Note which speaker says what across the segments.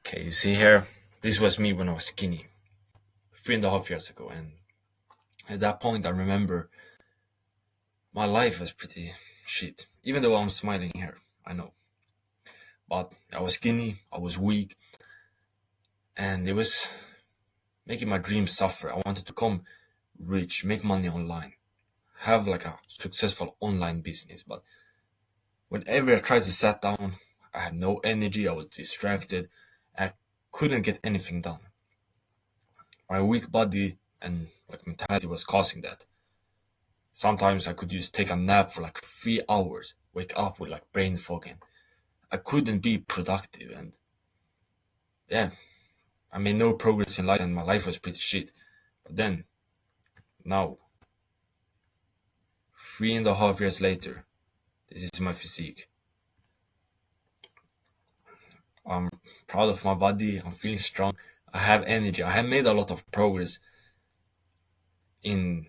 Speaker 1: Okay, you see here, this was me when I was skinny, 3.5 years ago, and at that point I remember my life was pretty shit. Even though I'm smiling here, I know. But I was skinny, I was weak, and it was making my dreams suffer. I wanted to become rich, make money online, have like a successful online business. But whenever I tried to sit down, I had no energy, I was distracted, I couldn't get anything done. My weak body and like mentality was causing that. Sometimes I could just take a nap for like 3 hours, wake up with like brain fog, and I couldn't be productive. And yeah, I made no progress in life, and my life was pretty shit. But then, now, 3.5 years later, this is my physique. I'm proud of my body, I'm feeling strong, I have energy, I have made a lot of progress in,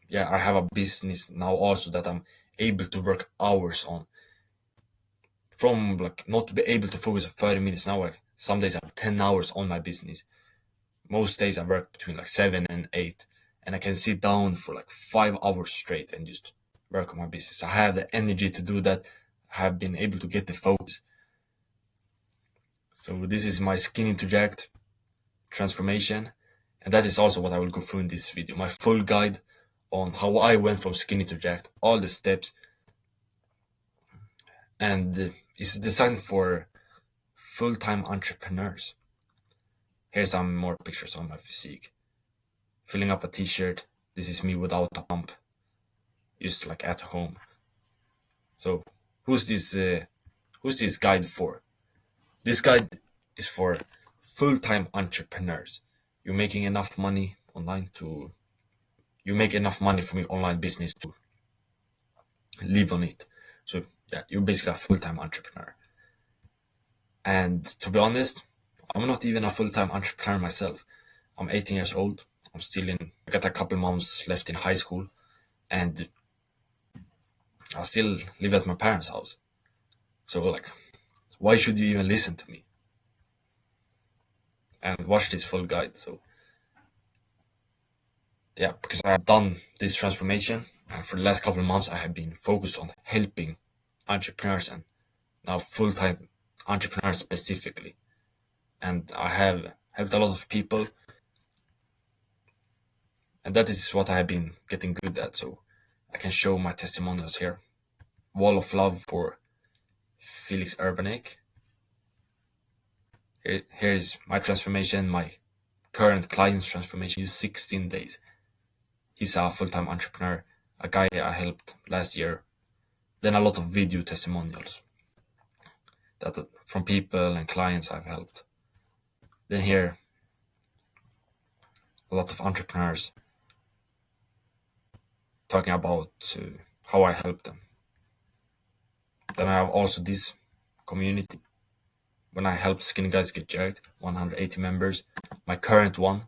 Speaker 1: yeah, I have a business now also that I'm able to work hours on. From like not to be able to focus for 30 minutes now, like some days I have 10 hours on my business. Most days I work between like 7 and 8, and I can sit down for like 5 hours straight and just work on my business. I have the energy to do that. I have been able to get the focus. So this is my skinny to jacked transformation, and that is also what I will go through in this video. My full guide on how I went from skinny to jacked, all the steps, and it's designed for full-time entrepreneurs. Here's some more pictures on my physique. Filling up a t-shirt. This is me without a pump, just like at home. So who's this guide for? This guide is for full-time entrepreneurs. You're making enough money online to you make enough money from your online business to live on it. So yeah, you're basically a full-time entrepreneur. And to be honest, I'm not even a full-time entrepreneur myself. I'm 18 years old. I got a couple months left in high school, and I still live at my parents' house. So like, why should you even listen to me and watch this full guide? So yeah, because I have done this transformation, and for the last couple of months I have been focused on helping entrepreneurs, and now full-time entrepreneurs specifically. And I have helped a lot of people, and that is what I have been getting good at. So I can show my testimonials here. Wall of love for Felix Urbanek. Here is my transformation, my current client's transformation is 16 days. He's a full-time entrepreneur, a guy I helped last year. Then a lot of video testimonials that from people and clients I've helped. Then here, a lot of entrepreneurs talking about how I help them. Then I have also this community. When I help Skinny Guys Get Jacked, 180 members. My current one,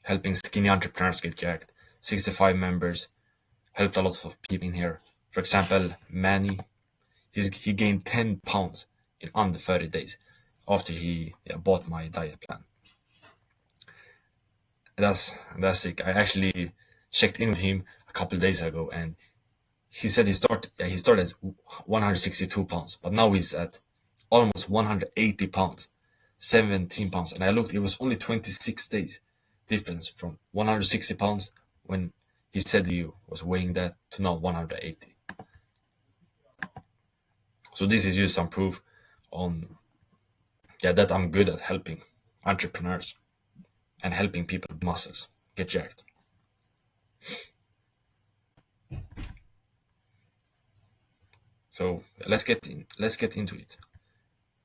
Speaker 1: helping skinny entrepreneurs get jacked, 65 members. Helped a lot of people in here. For example, Manny, he gained 10 pounds in under 30 days after he bought my diet plan. That's sick. I actually checked in with him a couple of days ago, and he said he started at 162 pounds, but now he's at almost 180 pounds, 17 pounds. And I looked, it was only 26 days difference from 160 pounds when he said he was weighing that to now 180. So this is just some proof on that I'm good at helping entrepreneurs and helping people with muscles get jacked. So let's get into it.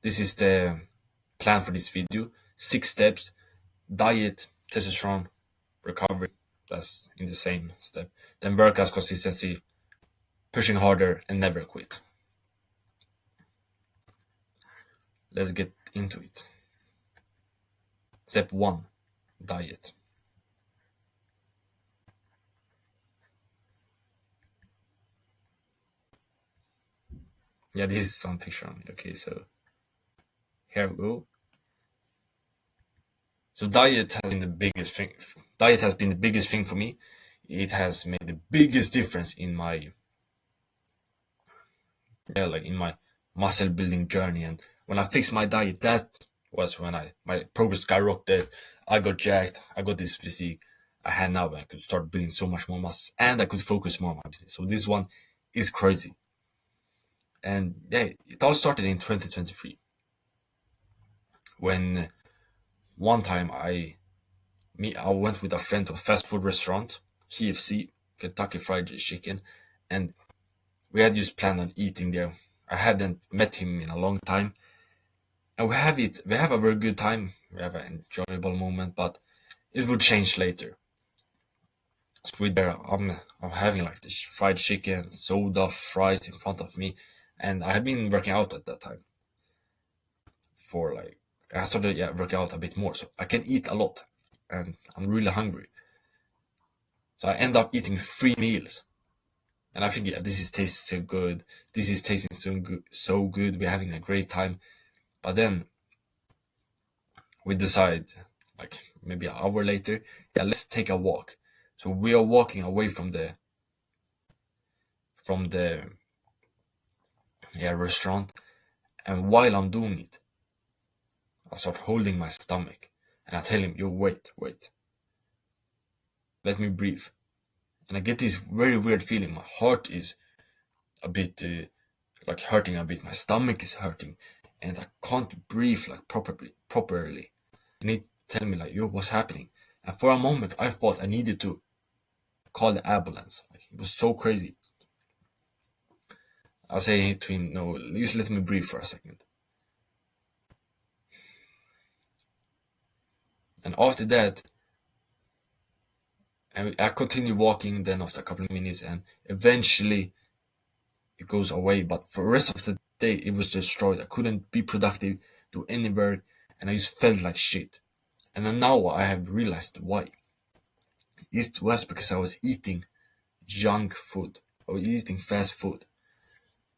Speaker 1: This is the plan for this video. 6 steps: diet, testosterone, recovery. That's in the same step. Then workout consistency, pushing harder, and never quit. Let's get into it. Step 1, diet. Yeah, this is some picture on me. Okay, so Here we go. So diet has been the biggest thing. Diet has been the biggest thing for me. It has made the biggest difference in my in my muscle building journey. And when I fixed my diet, that was when my progress skyrocketed. I got jacked. I got this physique I had now. I could start building so much more muscle, and I could focus more on my business. So this one is crazy. And yeah, it all started in 2023 when one time I went with a friend to a fast food restaurant, KFC, Kentucky Fried Chicken, and we had just planned on eating there. I hadn't met him in a long time, and we have a very good time. We have an enjoyable moment, but it would change later. So we there, I'm having like this fried chicken, soda, fries in front of me, and I had been working out at that time. For like, I started working out a bit more, so I can eat a lot, and I'm really hungry. So I end up eating 3 meals, and I think this is tasting so good. This is tasting so good. We're having a great time, but then we decide, like maybe an hour later, let's take a walk. So we are walking away from the restaurant, and while I'm doing it, I start holding my stomach, and I tell him, "Yo, wait, let me breathe." And I get this very weird feeling. My heart is a bit like hurting a bit. My stomach is hurting, and I can't breathe like properly. And he tell me like, "Yo, what's happening?" And for a moment, I thought I needed to call the ambulance. Like, it was so crazy. I say to him, "No, just let me breathe for a second." And after that, I continue walking. Then after a couple of minutes, and eventually it goes away. But for the rest of the day, it was destroyed. I couldn't be productive, do any work, and I just felt like shit. And then now I have realized why. It was because I was eating junk food. I was eating fast food.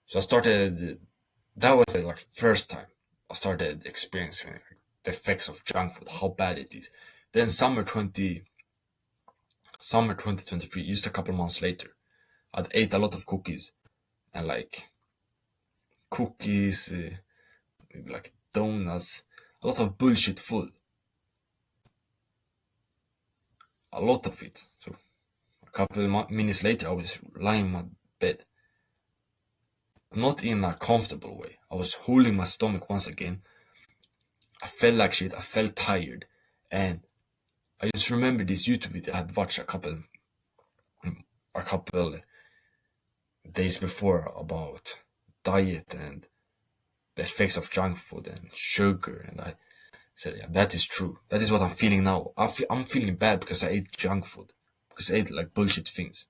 Speaker 1: So I started. That was the first time I started experiencing the effects of junk food, how bad it is. Then summer 2023, just a couple months later, I'd ate a lot of cookies and cookies, like donuts, a lot of bullshit food, a lot of it. So a couple of minutes later, I was lying in my bed, not in a comfortable way. I was holding my stomach once again. I felt like shit. I felt tired, and I just remember this YouTube video I had watched a couple days before about diet and the effects of junk food and sugar, and I said, yeah, that is true. That is what I'm feeling now. I'm feeling bad because I ate junk food, because I ate like bullshit things.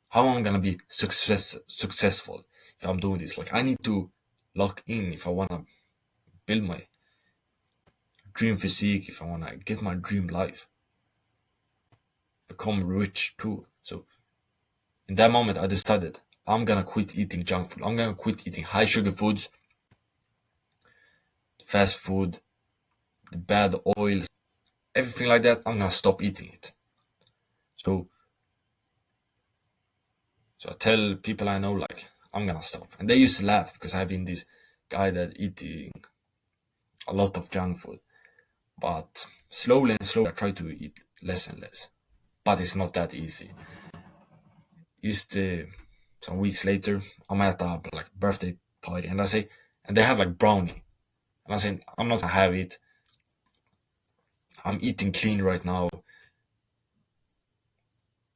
Speaker 1: How am I gonna be successful if I'm doing this? Like, I need to lock in if I wanna build my dream physique, if I wanna get my dream life, become rich too. So in that moment, I decided I'm gonna quit eating junk food. I'm gonna quit eating high sugar foods, fast food, the bad oils, everything like that. I'm gonna stop eating it. So I tell people I know, like, I'm gonna stop. And they used to laugh because I've been this guy that eating a lot of junk food. But slowly and slowly, I try to eat less and less. But it's not that easy. Just some weeks later, I'm at a birthday party, and they have like brownie. And I say, I'm not gonna have it. I'm eating clean right now.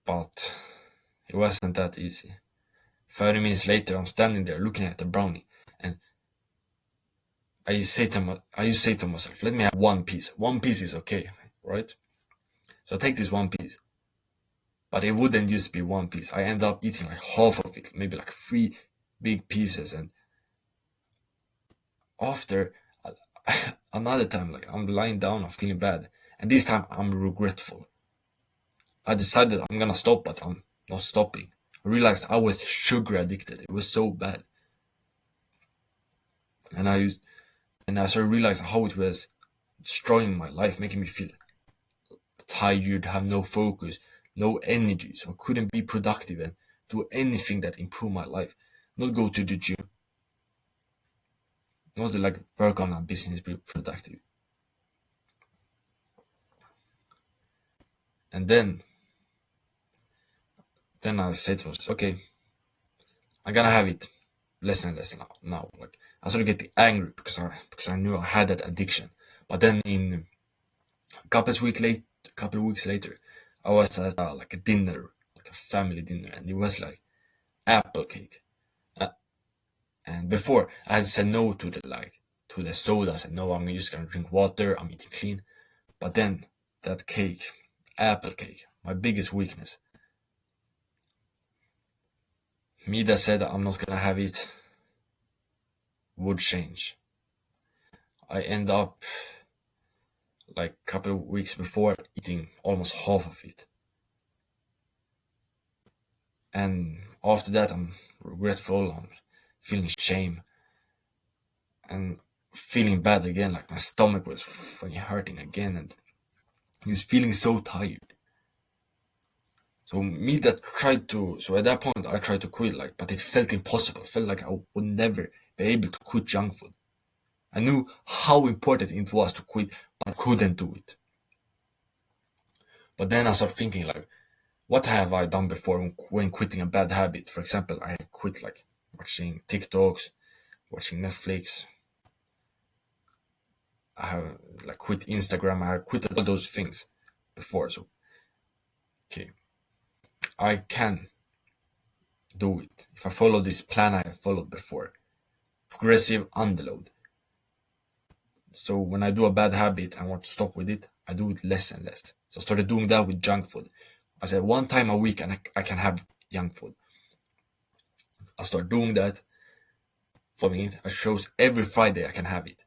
Speaker 1: But it wasn't that easy. 30 minutes later, I'm standing there looking at the brownie, and I used to say to myself, let me have one piece. One piece is okay, right? So I take this one piece. But it wouldn't just be one piece. I end up eating like half of it, maybe like 3 big pieces. And after another time, like, I'm lying down, I'm feeling bad. And this time I'm regretful. I decided I'm gonna stop, but I'm not stopping. I realized I was sugar addicted. It was so bad. And And I started realizing how it was destroying my life, making me feel tired, have no focus, no energy, so I couldn't be productive and do anything that improved my life. Not go to the gym, not like work on a business, be productive. And then I said to myself, okay, I'm gonna have it less and less now. Like I started getting angry because I knew I had that addiction. But then in a couple of weeks later, I was at like a dinner, like a family dinner, and it was like apple cake. And before I had said no to the soda. I said no, I'm just gonna drink water. I'm eating clean. But then that cake, apple cake, my biggest weakness. Me that said I'm not gonna have it would change. I end up like a couple of weeks before eating almost half of it. And after that, I'm regretful, I'm feeling shame, and feeling bad again, like my stomach was fucking hurting again, and he's feeling so tired. So me that tried to, so at that point I tried to quit, like, but it felt impossible. It felt like I would never be able to quit junk food. I knew how important it was to quit, but I couldn't do it. But then I started thinking, like, what have I done before when quitting a bad habit? For example, I quit like watching TikToks, watching Netflix. I have like quit Instagram. I have quit all those things before. So, okay, I can do it if I follow this plan I have followed before. Progressive underload. So when I do a bad habit and want to stop with it, I do it less and less. So I started doing that with junk food. I said one time a week and I can have junk food. I start doing that, following it. I chose every Friday I can have it.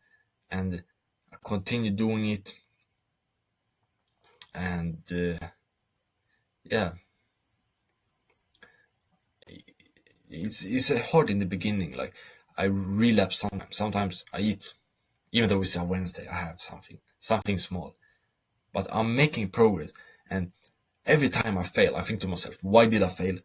Speaker 1: And I continue doing it. And yeah, it's hard in the beginning. Like I relapse sometimes. Sometimes I eat, even though it's a Wednesday, I have something small. But I'm making progress. And every time I fail, I think to myself, why did I fail?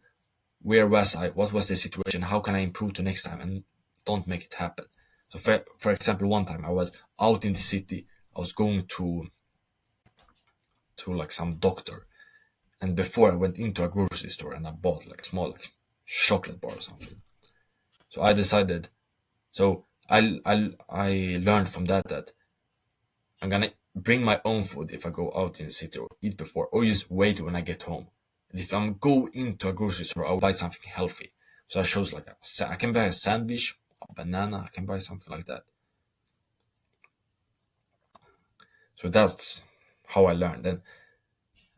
Speaker 1: Where was I? What was the situation? How can I improve to next time and don't make it happen? So for example, one time I was out in the city. I was going to like some doctor, and before I went into a grocery store and I bought like small like chocolate bar or something. So I decided. So I learned from that I'm gonna bring my own food if I go out in the city or eat before, or just wait when I get home. And if I'm go into a grocery store, I'll buy something healthy. So I chose like I can buy a sandwich, a banana, I can buy something like that. So that's how I learned. And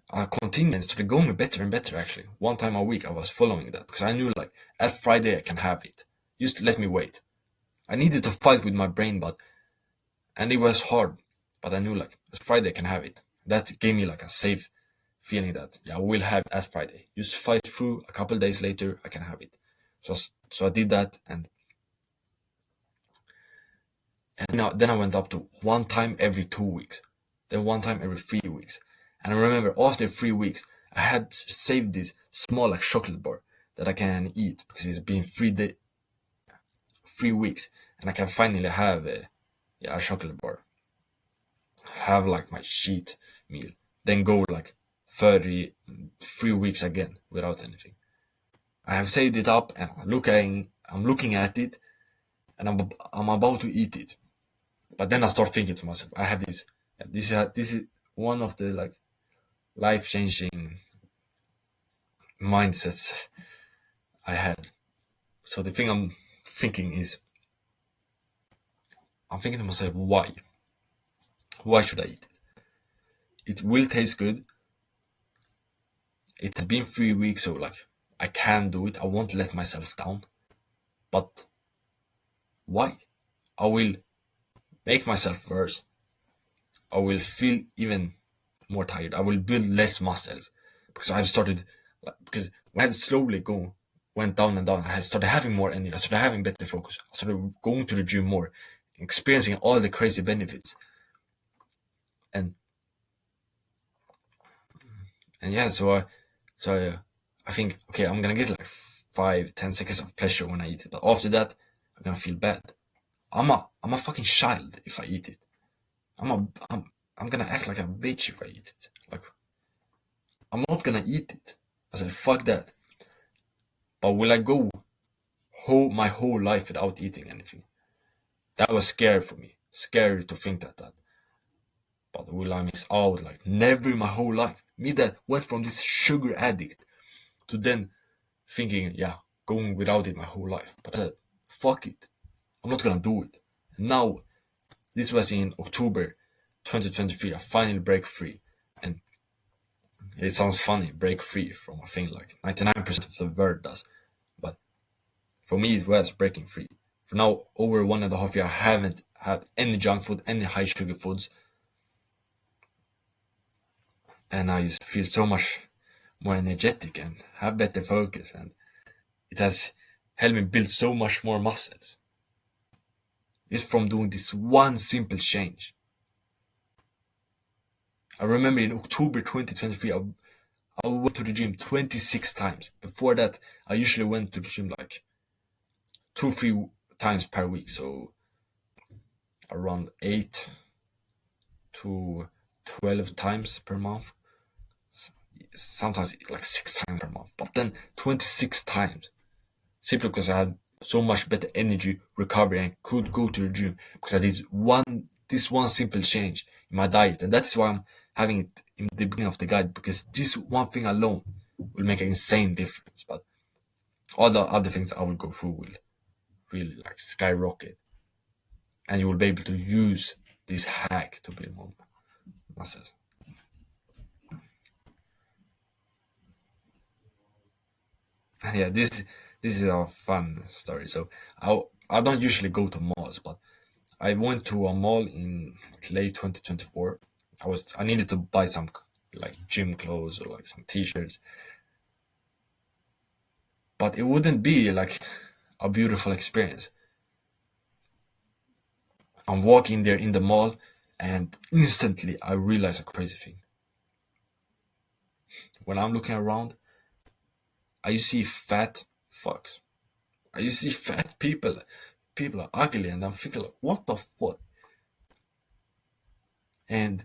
Speaker 1: I continued and started going better and better actually. One time a week I was following that because I knew like at Friday I can have it. Just let me wait. I needed to fight with my brain, and it was hard, but I knew like it's Friday I can have it. That gave me like a safe feeling that yeah, I will have it at Friday. Just fight through. A couple days later, I can have it. So I did that, and then I went up to one time every 2 weeks, then one time every 3 weeks. And I remember after 3 weeks, I had saved this small like chocolate bar that I can eat because it's been 3 weeks, and I can finally have a chocolate bar. Have like my cheat meal, then go like 3 weeks again without anything. I have saved it up, and I'm looking at it, and I'm about to eat it. But then I start thinking to myself, I have this. This is one of the like life changing mindsets I had. So the thing I'm thinking is, I'm thinking to myself, why? Why should I eat it? It will taste good. It has been 3 weeks, so like I can do it. I won't let myself down. But why? I will make myself worse. I will feel even more tired. I will build less muscles because I've started, because when I slowly went down and down, I had started having more energy. I started having better focus. I started going to the gym more experiencing all the crazy benefits. And yeah, I think, okay, I'm gonna get like 5-10 seconds of pleasure when I eat it, but after that, I'm gonna feel bad. I'm a fucking child if I eat it. I'm gonna act like a bitch if I eat it. Like, I'm not gonna eat it. I said, fuck that. But will I go my whole life without eating anything? That was scary for me. Scary to think that. But will I miss out? Like, never in my whole life. Me that went from this sugar addict to then thinking, yeah, going without it my whole life. But I said, fuck it. I'm not gonna do it. Now, this was in October 2023. I finally break free. And it sounds funny, break free from a thing like 99% of the world does. But for me, it was breaking free. For now, over 1.5 years, I haven't had any junk food, any high sugar foods. And I just feel so much more energetic and have better focus. And it has helped me build so much more muscles. Just from doing this one simple change. I remember in October 2023, I went to the gym 26 times. Before that, I usually went to the gym like 2-3 times per week. So around 8 to 12 times per month. Sometimes like 6 times per month. But then 26 times. Simply because I had so much better energy, recovery, and could go to the gym. Because I did this one simple change in my diet. And that's why I'm having it in the beginning of the guide. Because this one thing alone will make an insane difference. But all the other things I will go through will really like skyrocket. And you will be able to use this hack to build more muscles. And yeah, this is a fun story. So I don't usually go to malls, but I went to a mall in late 2024. I needed to buy some like gym clothes or like some t-shirts, but it wouldn't be like a beautiful experience. I'm walking there in the mall, and instantly I realize a crazy thing. When I'm looking around, I see fat fucks. I see fat people. People are ugly, and I'm thinking like, what the fuck? And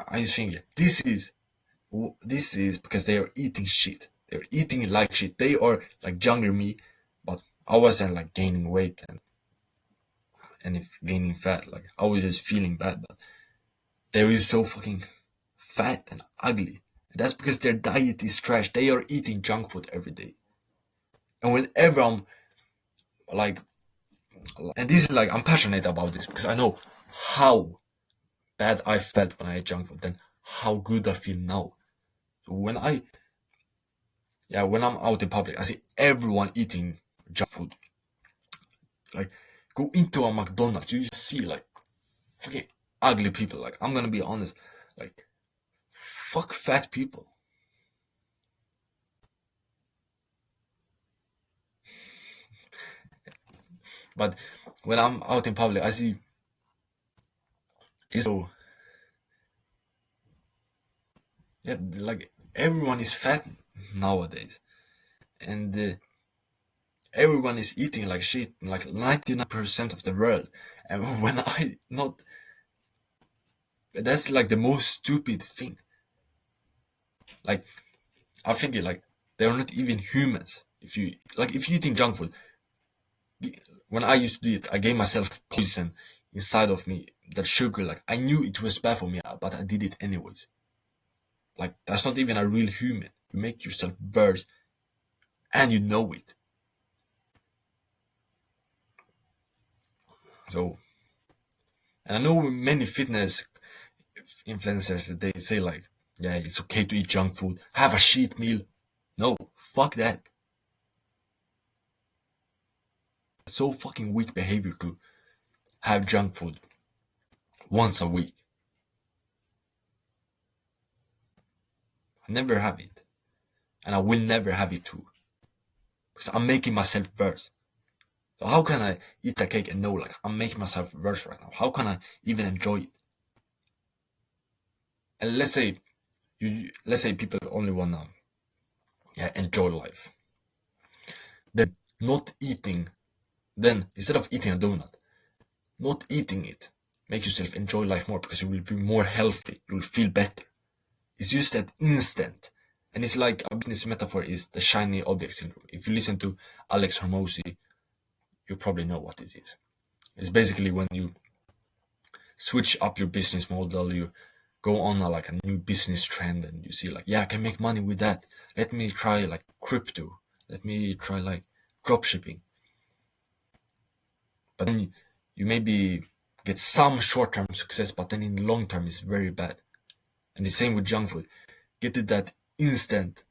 Speaker 1: I just think this is because they are eating shit. They're eating like shit. They are like younger me, but I wasn't like gaining weight and if gaining fat. Like I was just feeling bad, but they were so fucking fat and ugly. And that's because their diet is trash. They are eating junk food every day. And whenever I'm like, and this is like I'm passionate about this because I know how bad I felt when I ate junk food, then how good I feel now. So when I'm out in public, I see everyone eating junk food. Like, go into a McDonald's, you just see like fucking ugly people. Like, I'm gonna be honest, like, fuck fat people. But when I'm out in public, I see it's so yeah, like everyone is fat nowadays, and everyone is eating like shit, like 99% of the world. And when I not, that's like the most stupid thing. Like I think it like they're not even humans. If you eating junk food, when I used to do it, I gave myself poison inside of me. That sugar, like I knew it was bad for me, but I did it anyways. Like that's not even a real human. You make yourself worse, and you know it. So, and I know many fitness influencers that they say like, yeah, it's okay to eat junk food, have a cheat meal. No, fuck that. It's so fucking weak behavior to have junk food once a week. I never have it, and I will never have it too, because I'm making myself worse. So how can I eat a cake and know like I'm making myself worse right now? How can I even enjoy it? And let's say people only wanna enjoy life. Then not eating, then instead of eating a donut, not eating it, make yourself enjoy life more because you will be more healthy. You will feel better. It's just that instant. And it's like a business metaphor is the shiny object syndrome. If you listen to Alex Hormozy, you probably know what it is. It's basically when you switch up your business model, you go on like a new business trend and you see like, yeah, I can make money with that. Let me try like crypto. Let me try like drop shipping. But then you maybe get some short-term success, but then in the long term it's very bad. And the same with junk food. Get it that instant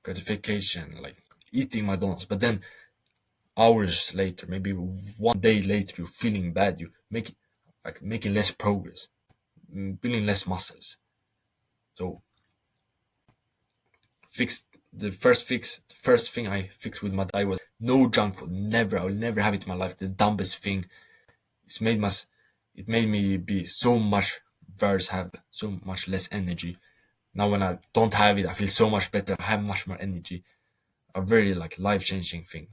Speaker 1: gratification, like eating McDonald's, but then hours later, maybe 1 day later, you're feeling bad. You making less progress, building less muscles. So the first thing I fixed with my diet was no junk food. Never, I will never have it in my life. The dumbest thing. It made me be so much worse, have so much less energy. Now when I don't have it, I feel so much better. I have much more energy. A very like life-changing thing.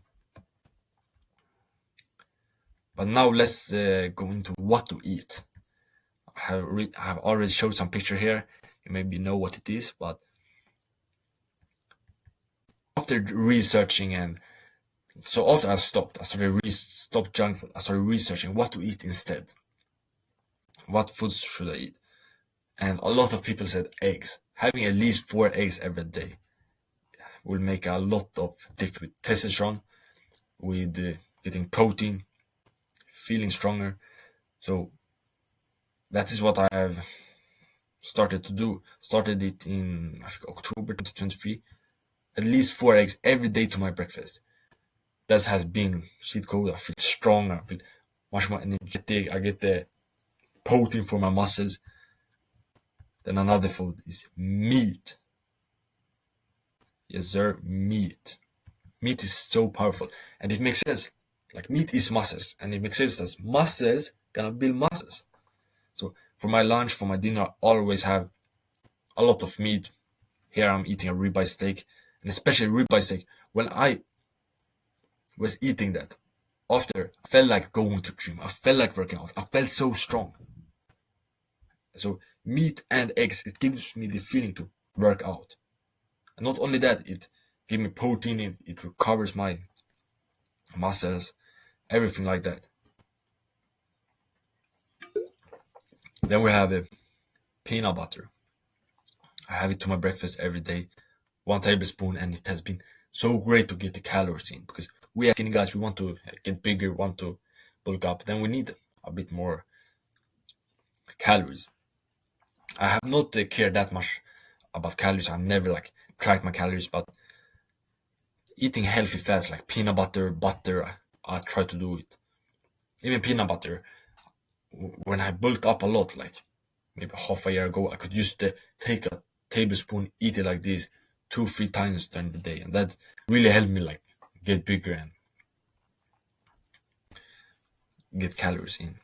Speaker 1: But now let's go into what to eat. I have already showed some picture here. You maybe know what it is, but after researching and so after I stopped junk food. I started researching what to eat instead. What foods should I eat? And a lot of people said eggs. Having at least 4 eggs every day will make a lot of difference with testosterone, with getting protein, feeling stronger. So that is what I have started to do. Started it in I think October 2023. At least 4 eggs every day to my breakfast. That has been shit cold. I feel strong. I feel much more energetic. I get the protein for my muscles. Then another food is meat. Yes, sir, meat. Meat is so powerful, and it makes sense. Like meat is muscles, and it makes sense that muscles gonna build muscles. So for my lunch, for my dinner, I always have a lot of meat. Here I'm eating a ribeye steak, and especially ribeye steak. When I was eating that, after I felt like going to gym. I felt like working out. I felt so strong. So meat and eggs, it gives me the feeling to work out. And not only that, it gives me protein, it recovers my muscles, everything like that. Then we have a peanut butter. I have it to my breakfast every day, 1 tablespoon, and it has been so great to get the calories in because we as skinny guys, we want to get bigger, want to bulk up, then we need a bit more calories. I have not cared that much about calories. I've never like tracked my calories, but eating healthy fats like peanut butter, I try to do it. Even peanut butter, when I bulked up a lot, like maybe half a year ago, I could just take a tablespoon, eat it like this 2-3 times during the day, and that really helped me like get bigger and get calories in.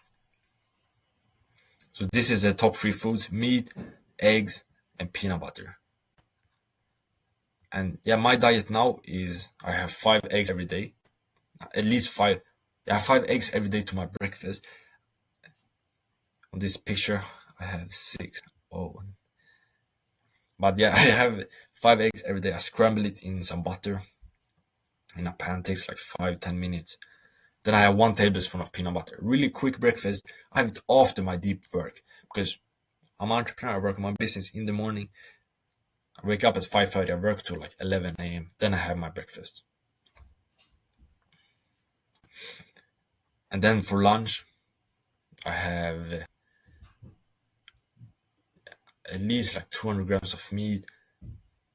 Speaker 1: So this is the top 3 foods: meat, eggs, and peanut butter. And yeah, my diet now is I have 5 eggs every day, at least 5. I have 5 eggs every day to my breakfast. On this picture, I have 6. Oh, but yeah, I have 5 eggs every day. I scramble it in some butter in a pan. It takes like 5-10 minutes. Then I have 1 tablespoon of peanut butter. Really quick breakfast. I have it after my deep work because I'm an entrepreneur. I work on my business in the morning. I wake up at 5:30. I work till like 11 a.m. Then I have my breakfast. And then for lunch, I have at least like 200 grams of meat,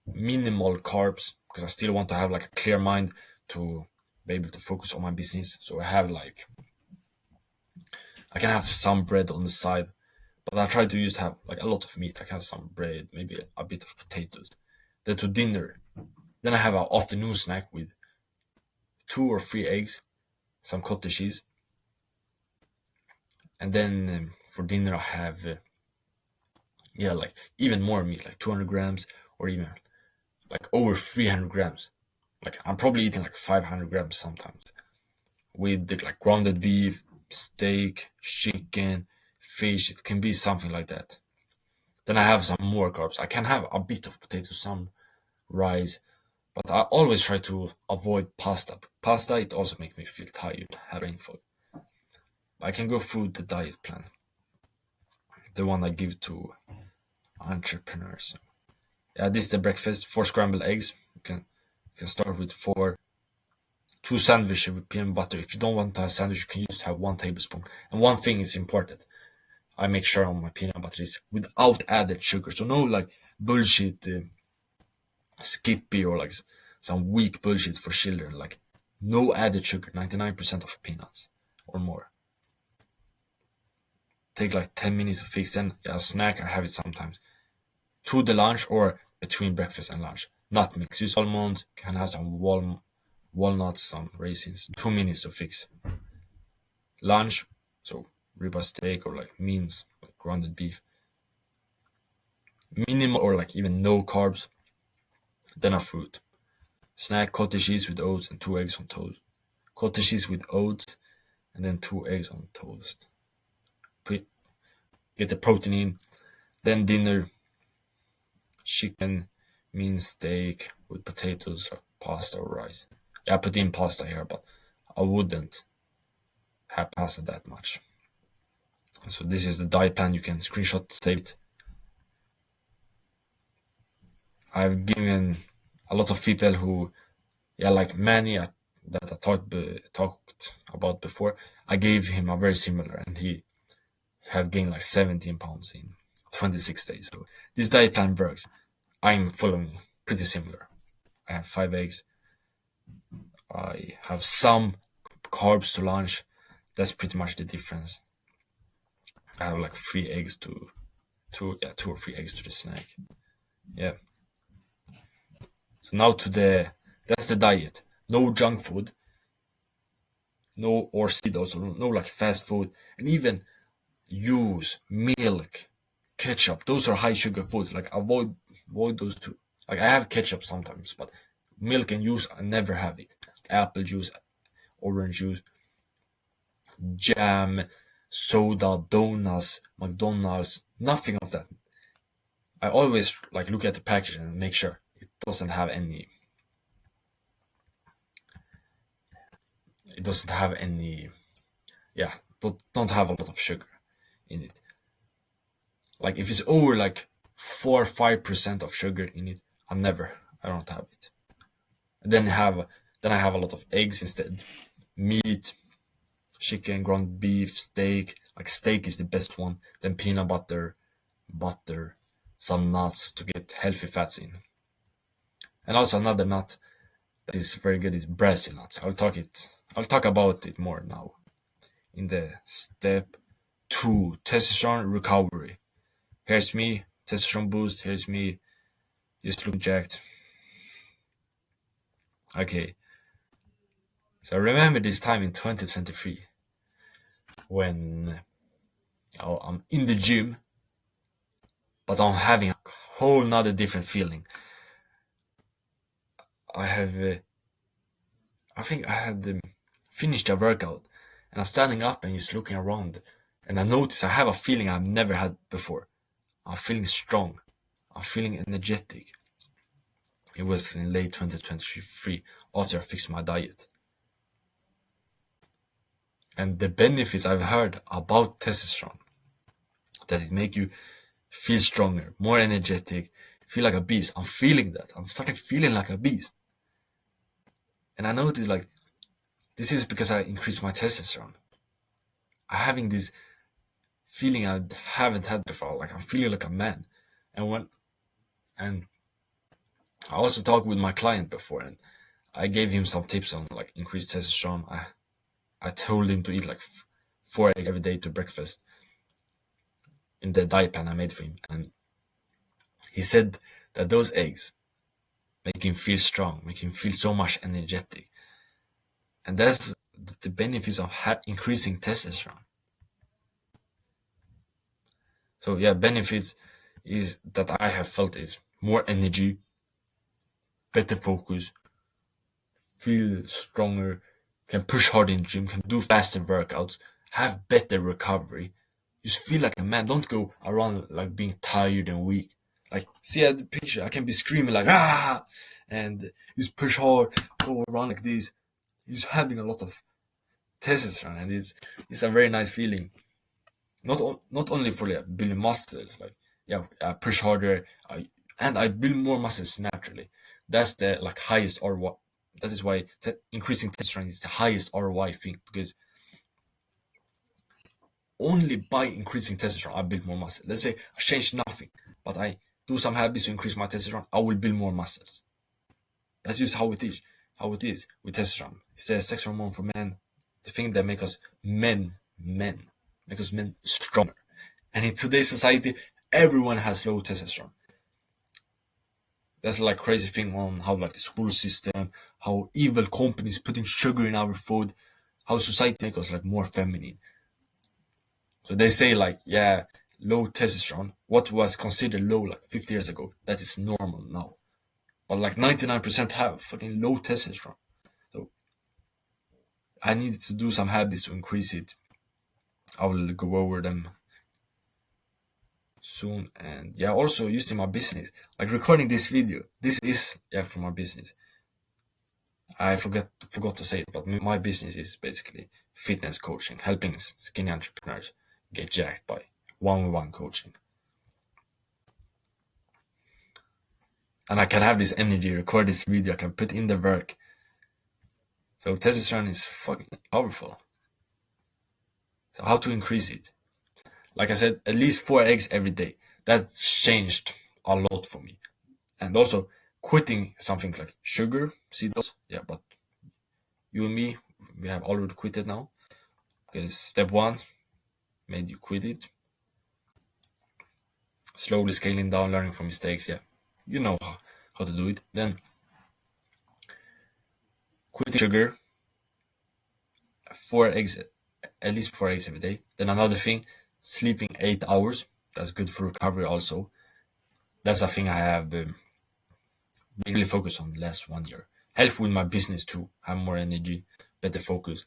Speaker 1: minimal carbs, because I still want to have like a clear mind to be able to focus on my business. So I have like, I can have some bread on the side, but I try to have like a lot of meat. I can have some bread, maybe a bit of potatoes. Then to dinner, then I have an afternoon snack with 2 or 3 eggs, some cottage cheese, and then for dinner I have like even more meat, like 200 grams, or even like over 300 grams. Like I'm probably eating like 500 grams sometimes, with the, like grounded beef, steak, chicken, fish. It can be something like that. Then I have some more carbs. I can have a bit of potato, some rice, but I always try to avoid pasta. Pasta, it also makes me feel tired, have brain fog. I can go through the diet plan, the one I give to entrepreneurs. Yeah, this is the breakfast: 4 scrambled eggs. You can start with two sandwiches with peanut butter. If you don't want to have sandwich, you can just have 1 tablespoon. And one thing is important: I make sure on my peanut butter is without added sugar. So no like bullshit Skippy or like some weak bullshit for children. Like no added sugar, 99% of peanuts or more. Take like 10 minutes to fix. Then a snack, I have it sometimes to the lunch or between breakfast and lunch. Not mix. Use almonds, can have some walnuts, some raisins. 2 minutes to fix. Lunch, so ribeye steak or like means, like grounded beef. Minimal or like even no carbs. Then a fruit. Snack, cottage cheese with oats and 2 eggs on toast. Cottage cheese with oats and then 2 eggs on toast. Get the protein in. Then dinner, chicken, mean steak with potatoes or pasta or rice. Yeah, I put in pasta here, but I wouldn't have pasta that much. So this is the diet plan. You can screenshot, save it. I've given a lot of people who, like many that I talked about before, I gave him a very similar, and he had gained like 17 pounds in 26 days. So this diet plan works. I'm following pretty similar. I have 5 eggs. I have some carbs to lunch. That's pretty much the difference. I have like 3 eggs to 2 or 3 eggs to the snack. Yeah. So now that's the diet. No junk food. No or seed also. No like fast food. And even juice, milk, ketchup. Those are high sugar foods. Like avoid those two. Like I have ketchup sometimes, but milk and juice I never have it. Apple juice, orange juice, jam, soda, donuts, McDonald's, nothing of that. I always like look at the package and make sure it doesn't have any. It doesn't have any. Yeah, don't have a lot of sugar in it. Like if it's over like 4 or 5% of sugar in it, I don't have it. Then I have a lot of eggs instead, meat, chicken, ground beef, steak. Like steak is the best one. Then peanut butter, some nuts to get healthy fats in. And also another nut that is very good is Brazil nuts. I'll talk about it more now. In the step 2, testosterone recovery. Here's me, testosterone boost. Here's me, just look jacked. Okay. So I remember this time in 2023 when I'm in the gym, but I'm having a whole nother different feeling. I think I had finished a workout and I'm standing up and just looking around and I notice I have a feeling I've never had before. I'm feeling strong. I'm feeling energetic. It was in late 2023 after I fixed my diet. And the benefits I've heard about testosterone, that it make you feel stronger, more energetic, feel like a beast. I'm feeling that. I'm starting feeling like a beast. And I noticed like this is because I increased my testosterone. I'm having this feeling I haven't had before. Like I'm feeling like a man. And I also talked with my client before, and I gave him some tips on like increased testosterone. I told him to eat like 4 eggs every day to breakfast in the diet plan I made for him, and he said that those eggs make him feel strong, make him feel so much energetic, and the benefits of increasing testosterone. So yeah, benefits is that I have felt is more energy, better focus, feel stronger, can push hard in the gym, can do faster workouts, have better recovery. Just feel like a man. Don't go around like being tired and weak. Like, see at the picture, I can be screaming like ah, and just push hard, go around like this. Just having a lot of testosterone, and it's a very nice feeling. Not only for like building muscles, like yeah, I push harder, and I build more muscles naturally. That's the like highest ROI. That is why increasing testosterone is the highest ROI thing, because only by increasing testosterone I build more muscle. Let's say I change nothing, but I do some habits to increase my testosterone, I will build more muscles. That's just how it is. How it is with testosterone. It's the sex hormone for men, the thing that makes us men, make us men stronger. And in today's society, everyone has low testosterone. That's like crazy thing on how like the school system, how evil companies putting sugar in our food, how society makes us like more feminine. So they say like, yeah, low testosterone, what was considered low like 50 years ago, that is normal now. But like 99% have fucking low testosterone. So I needed to do some habits to increase it. I will go over them soon. And yeah, also used in my business, like recording this video, this is yeah for my business. I forgot to say it, but my business is basically fitness coaching, helping skinny entrepreneurs get jacked by one-on-one coaching. And I can have this energy, record this video, I can put in the work. So testosterone is fucking powerful. So how to increase it? Like I said, at least 4 eggs every day. That changed a lot for me. And also quitting something like sugar, see those? Yeah, but you and me, we have already quit it now. Because step 1 made you quit it. Slowly scaling down, learning from mistakes. Yeah, you know how to do it. Then quitting sugar, 4 eggs, at least 4 eggs every day. Then another thing, sleeping 8 hours. That's good for recovery also. That's a thing I have been really focused on the last 1 year. Help with my business too. Have more energy, better focus.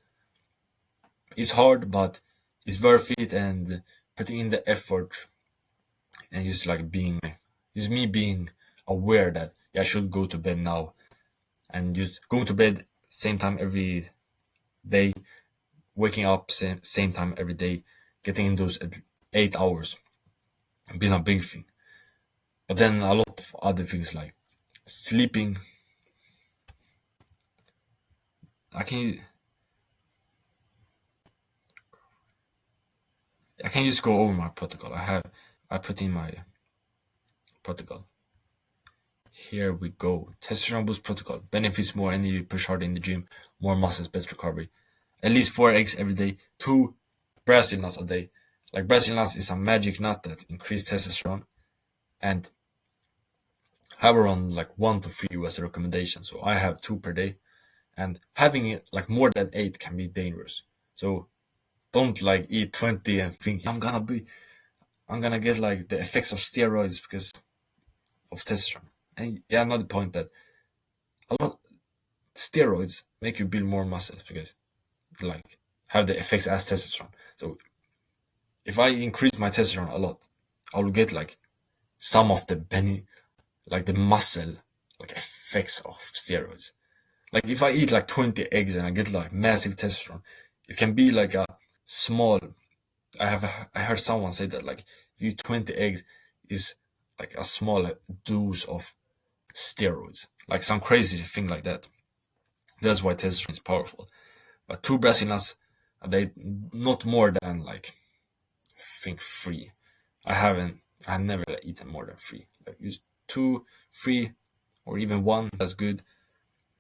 Speaker 1: It's hard, but it's worth it, and putting in the effort, and just like just me being aware that yeah, I should go to bed now, and just going to bed same time every day, waking up same time every day, getting in those 8 hours, been a big thing. But then a lot of other things like sleeping. I can just go over my protocol. I put in my protocol. Here we go. Testosterone boost protocol. Benefits: more energy, push harder in the gym, more muscles, better recovery. At least 4 eggs every day. 2 Brazil nuts a day. Like Brazil nuts is a magic nut that increases testosterone, and have around like 1 to 3 was the recommendation. So I have 2 per day, and having it like more than 8 can be dangerous. So don't like eat 20 and think I'm gonna get like the effects of steroids because of testosterone. And yeah, another point that a lot steroids make you build more muscles because like have the effects as testosterone. So if I increase my testosterone a lot, I will get like some of the like the muscle like effects of steroids. Like if I eat like 20 eggs and I get like massive testosterone, it can be like a small. I heard someone say that like if you eat 20 eggs is like a small dose of steroids, like some crazy thing like that. That's why testosterone is powerful. But 2 Brazilian nuts, they not more than like I think 3. I've never eaten more than 3. Like use 2, 3, or even 1. That's good.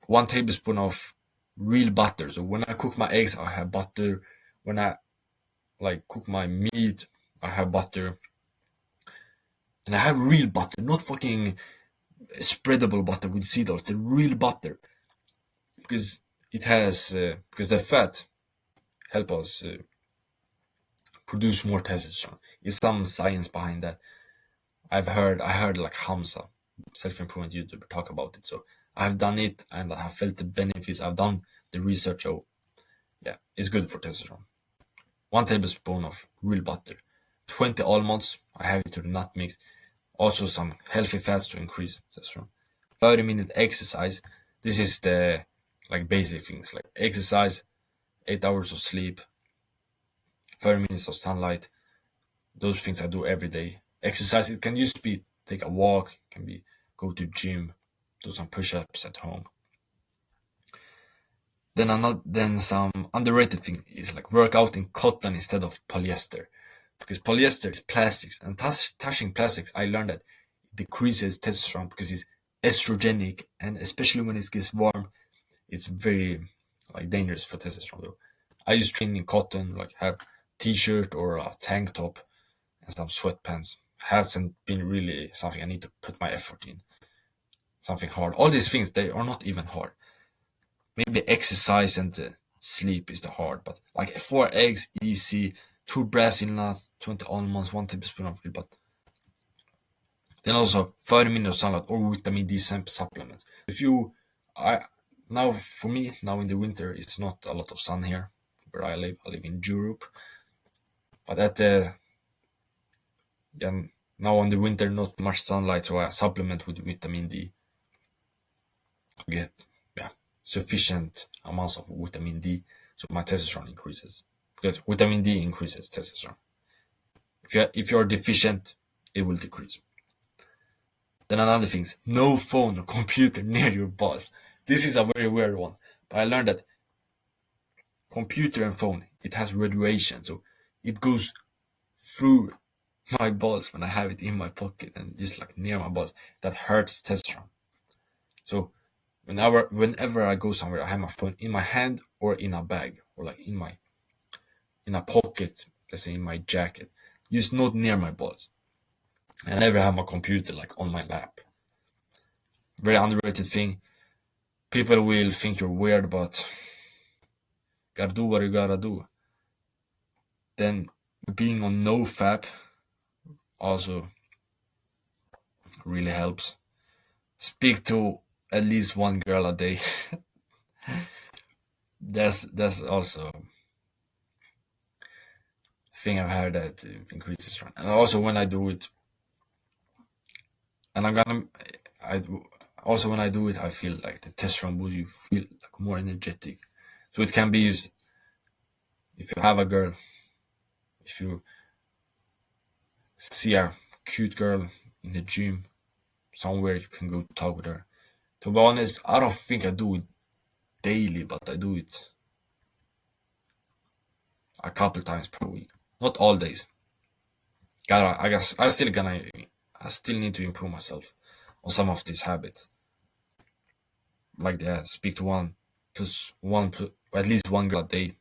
Speaker 1: 1 tablespoon of real butter. So when I cook my eggs, I have butter. When I like cook my meat, I have butter. And I have real butter, not fucking spreadable butter with seed oils. The real butter. Because it has because the fat help us produce more testosterone. There's some science behind that. I heard like Hamza, self-improvement YouTuber, talk about it. So I've done it and I have felt the benefits. I've done the research. So yeah, it's good for testosterone. 1 tablespoon of real butter, 20 almonds. I have it to the nut mix. Also some healthy fats to increase testosterone. 30-minute exercise. This is the like basic things like exercise, 8 hours of sleep, 30 minutes of sunlight. Those things I do every day. Exercise, it can just be take a walk, it can be go to gym, do some push-ups at home. Then some underrated thing is like work out in cotton instead of polyester. Because polyester is plastics, and touching plastics, I learned that it decreases testosterone because it's estrogenic, and especially when it gets warm, it's very like dangerous for testosterone. Though I use train in cotton, like have t-shirt or a tank top and some sweatpants. Hasn't been really something I need to put my effort in. Something hard. All these things, they are not even hard. Maybe exercise and sleep is the hard, but like 4 eggs, easy, 2 Brazil nuts, 20 almonds, 1 tablespoon of real butter. Then also 30 minutes of sunlight or vitamin D supplements. For me, now in the winter, it's not a lot of sun here where I live. I live in Europe. But now in the winter, not much sunlight, so I supplement with vitamin D to get sufficient amounts of vitamin D, so my testosterone increases. Because vitamin D increases testosterone. If you're deficient, it will decrease. Then another thing is no phone or computer near your balls. This is a very weird one, but I learned that computer and phone, it has radiation, so it goes through my balls when I have it in my pocket and just like near my balls. That hurts testosterone. So whenever I go somewhere, I have my phone in my hand or in a bag or like in a pocket, let's say in my jacket, just not near my balls. I never have my computer like on my lap. Very underrated thing. People will think you're weird, but gotta do what you gotta do. Then being on NoFap also really helps. Speak to at least one girl a day. that's also a thing I've heard that increases. And also when I do it, and when I do it, I feel like the testosterone boost. You feel like more energetic. So it can be used if you have a girl, if you see a cute girl in the gym somewhere, you can go talk with her. To be honest, I don't think I do it daily, but I do it a couple times per week. Not all days. I guess I still need to improve myself on some of these habits. Like speak to at least one girl a day.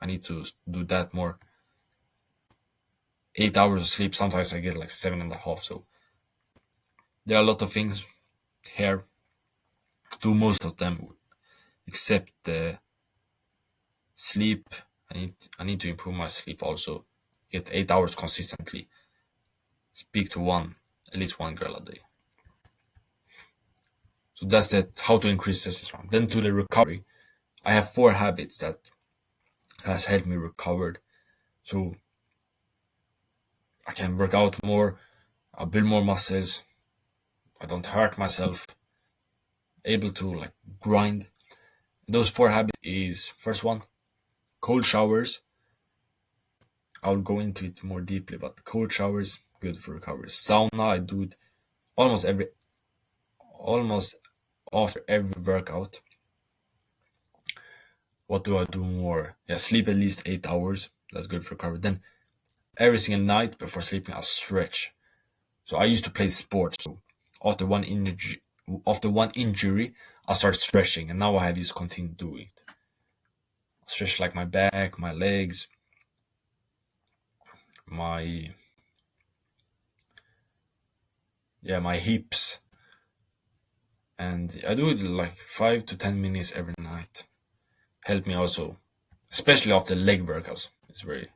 Speaker 1: I need to do that more. 8 hours of sleep. Sometimes I get like 7.5. So there are a lot of things here. Do most of them, except sleep. I need to improve my sleep also. Get 8 hours consistently. Speak to at least one girl a day. So that's how to increase testosterone. Then to the recovery, I have 4 habits that has helped me recover. So I can work out more, I build more muscles, I don't hurt myself, able to like grind. Those 4 habits is, first one, cold showers. I'll go into it more deeply, but cold showers, good for recovery. Sauna, I do it almost after every workout. What do I do more? Sleep at least 8 hours. That's good for recovery. Then every single night before sleeping, I'll stretch. So I used to play sports. So after one injury, I started stretching, and now I have just continued doing it. I stretch like my back, my legs, my hips, and I do it like 5 to 10 minutes every night. helped me also, especially after leg workouts. It's very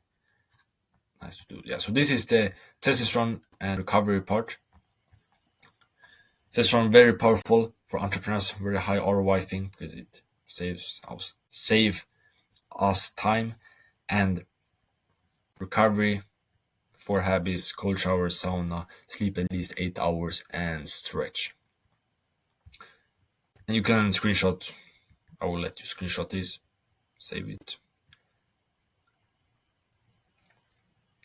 Speaker 1: nice to do. Yeah, so this is the testosterone and recovery part. Testosterone very powerful for entrepreneurs, very high ROI thing because it save us time, and recovery for habits, cold shower, sauna, sleep at least 8 hours, and stretch. And you can screenshot. I will let you screenshot this, save it.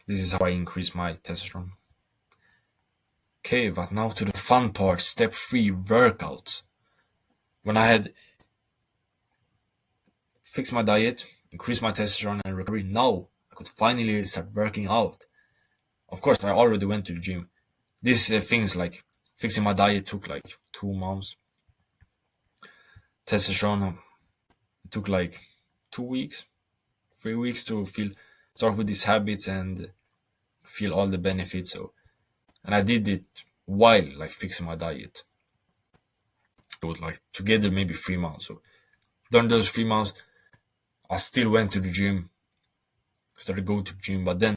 Speaker 1: This is how I increase my testosterone. Okay, but now to the fun part, step 3, workouts. When I had fixed my diet, increased my testosterone and recovery, now I could finally start working out. Of course, I already went to the gym. These things like fixing my diet took like 2 months. Testosterone took like 2 weeks, 3 weeks to start with these habits and feel all the benefits. So, and I did it while like fixing my diet. It was like together maybe 3 months. So during those 3 months, I still went to the gym, started going to the gym, but then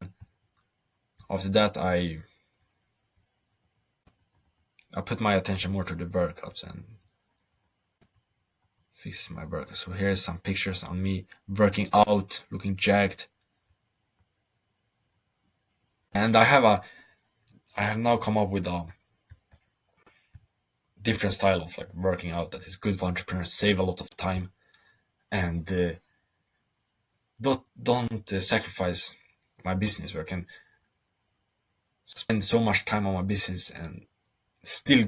Speaker 1: after that I put my attention more to the workouts and fix my workouts. So here's some pictures on me working out, looking jacked. And I have now come up with a different style of like working out that is good for entrepreneurs, save a lot of time, and don't sacrifice my business where I can spend so much time on my business and still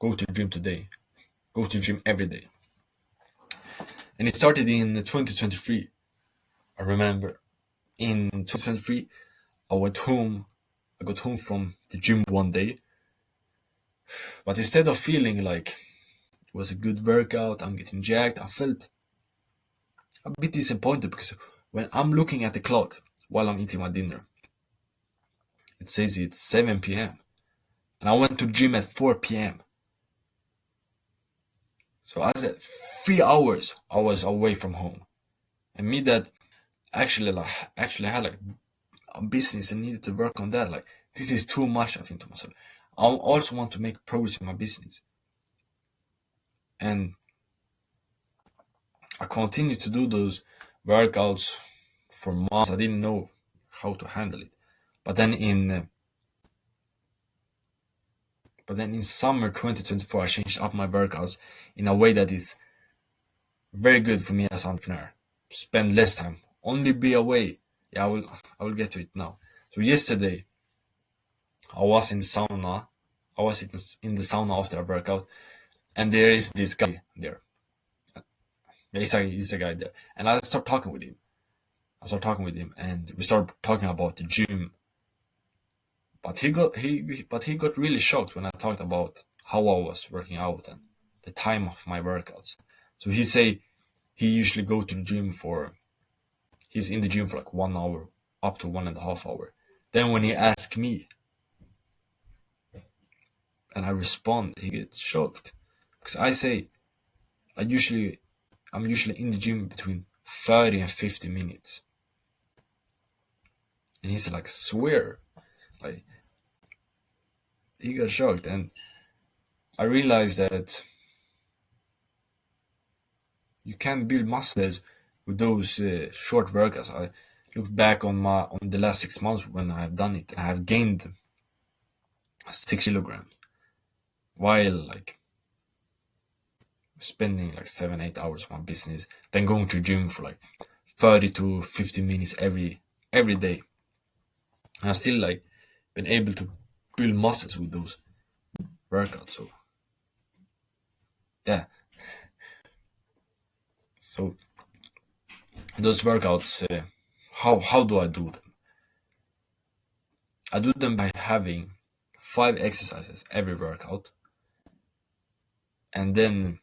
Speaker 1: go to the gym go to the gym every day. And it started in 2023. I remember in 2023 I got home from the gym one day, but instead of feeling like it was a good workout, I'm getting jacked, I felt a bit disappointed because when I'm looking at the clock while I'm eating my dinner, it says it's 7 p.m. and I went to gym at 4 p.m. So I said 3 hours I was away from home, and me that actually had like a business and needed to work on that. Like this is too much, I think to myself. I also want to make progress in my business, and I continued to do those workouts for months. I didn't know how to handle it, but then in summer 2024, I changed up my workouts in a way that is very good for me as an entrepreneur. Spend less time, only be away. Yeah, I will get to it now. So yesterday, I was in the sauna. I was in the sauna after a workout, and there is this guy there. Yeah, he's a guy there, and I start talking with him. And we started talking about the gym. But he got really shocked when I talked about how I was working out and the time of my workouts. So he say he usually go to the gym he's in the gym for like 1 hour, up to 1.5 hours. Then when he asks me and I respond, he gets shocked because I say I'm usually in the gym between 30 and 50 minutes, and he's like, swear, like he got shocked, and I realized that you can build muscles with those short workouts. I looked back on the last 6 months when I have done it, and I have gained 6 kilograms while like spending like 7-8 hours on my business, then going to the gym for like 30 to 50 minutes every day. And I still like been able to build muscles with those workouts. So yeah. So those workouts, how do I do them? I do them by having 5 exercises every workout, and then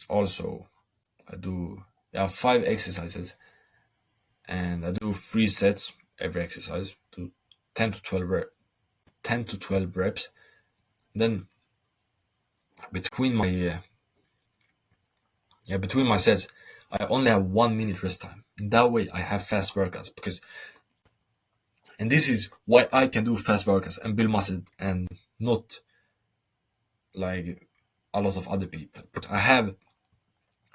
Speaker 1: also I do 5 exercises, and I do 3 sets every exercise, to 10 to 12 reps. Then between my Yeah, between my sets, I only have 1 minute rest time. In that way, I have fast workouts and this is why I can do fast workouts and build muscle and not like a lot of other people. But I have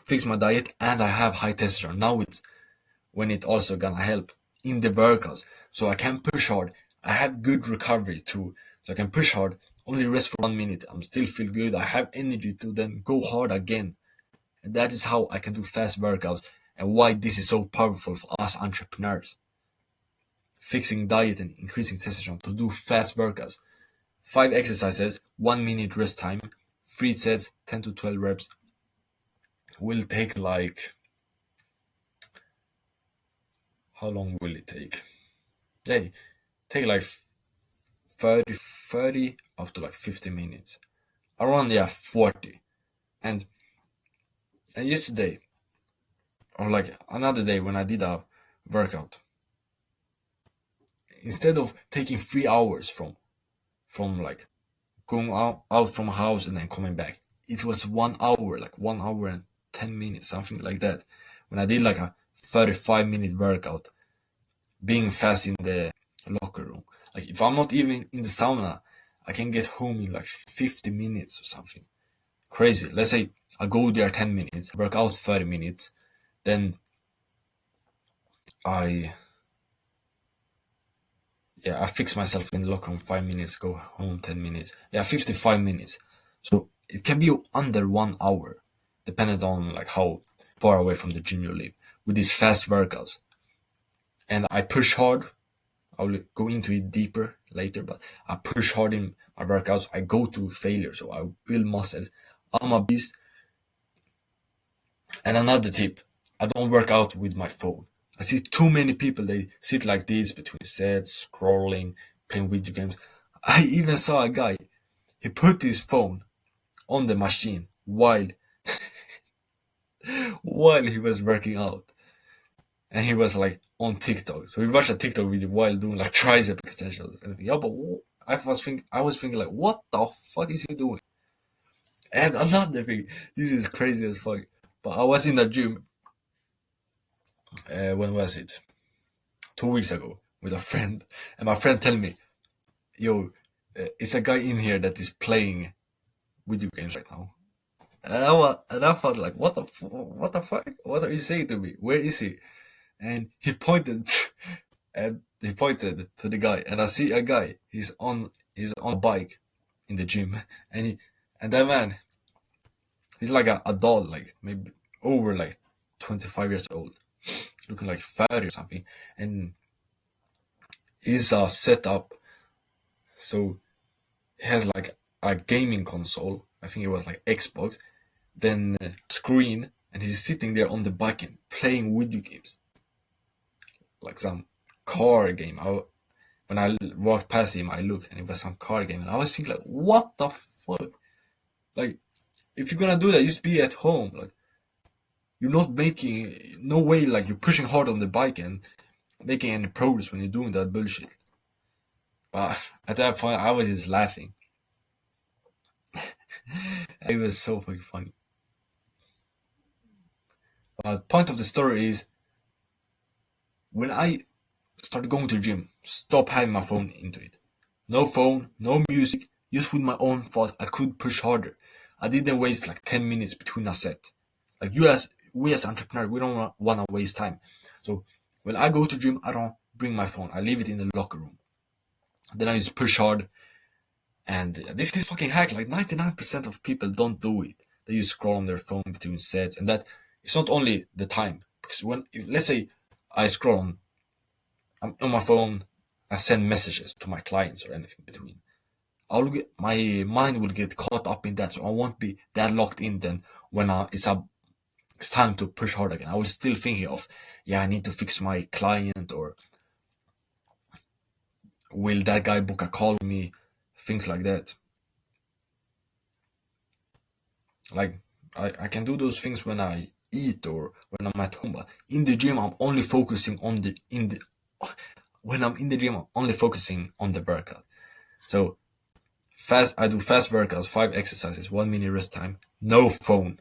Speaker 1: fixed my diet and I have high testosterone. Now it's when it also gonna help in the workouts. So I can push hard. I have good recovery too. So I can push hard, only rest for 1 minute. I'm still feel good. I have energy to then go hard again. And that is how I can do fast workouts and why this is so powerful for us entrepreneurs. Fixing diet and increasing testosterone to do fast workouts. 5 exercises, 1 minute rest time, 3 sets, 10 to 12 reps. Will take like, how long will it take? Yeah, take like 30 up to like 50 minutes. Around 40. And yesterday, or like another day when I did a workout, instead of taking 3 hours from like going out from house and then coming back, it was 1 hour, like 1 hour and 10 minutes, something like that. When I did like a 35-minute workout, being fast in the locker room. Like if I'm not even in the sauna, I can get home in like 50 minutes or something. Crazy. Let's say I go there 10 minutes, work out 30 minutes, then I fix myself in the locker room 5 minutes, go home 10 minutes. 55 minutes. So it can be under 1 hour, depending on like how far away from the gym you live, with these fast workouts. And I push hard. I'll go into it deeper later, but I push hard in my workouts. I go to failure, so I build muscles. I'm a beast. And another tip, I don't work out with my phone. I see too many people, they sit like this between sets, scrolling, playing video games. I even saw a guy, he put his phone on the machine while he was working out. And he was like on TikTok. So he watched a TikTok video while doing like tricep extensions and everything. Yeah, but I was thinking like, what the fuck is he doing? And another thing, this is crazy as fuck. But I was in the gym. When was it? 2 weeks ago with a friend, and my friend tell me, "Yo, it's a guy in here that is playing video games right now." And I felt like, what the fuck? What are you saying to me? Where is he? And he pointed, and he pointed to the guy, and I see a guy. He's on a bike in the gym, and that man, he's like a adult, like maybe over like 25 years old, looking like 30 or something, and he's set up. So he has like a gaming console. I think it was like Xbox, then screen, and he's sitting there on the bike and playing video games, like some car game. When I walked past him, I looked, and it was some car game, and I was thinking like, what the fuck? Like, if you're gonna do that, just be at home. Like, you're not making no way. Like, you're pushing hard on the bike and making any progress when you're doing that bullshit. But at that point, I was just laughing. It was so fucking funny. Point of the story is, when I started going to the gym, stop having my phone into it. No phone, no music, just with my own thoughts, I could push harder. I didn't waste like 10 minutes between a set. Like we as entrepreneurs, we don't want to waste time. So when I go to gym, I don't bring my phone. I leave it in the locker room. Then I just push hard. And this is fucking hack. Like 99% of people don't do it. They just scroll on their phone between sets. And that it's not only the time. Because let's say I scroll on my phone, I send messages to my clients or anything between. My mind will get caught up in that, so I won't be that locked in then when it's time to push hard again. I was still thinking of, I need to fix my client, or will that guy book a call with me, things like that. Like I can do those things when I eat or when I'm at home, but in the gym I'm only focusing on when I'm in the gym I'm only focusing on the workout. So I do fast workouts, 5 exercises, 1 minute rest time, no phone,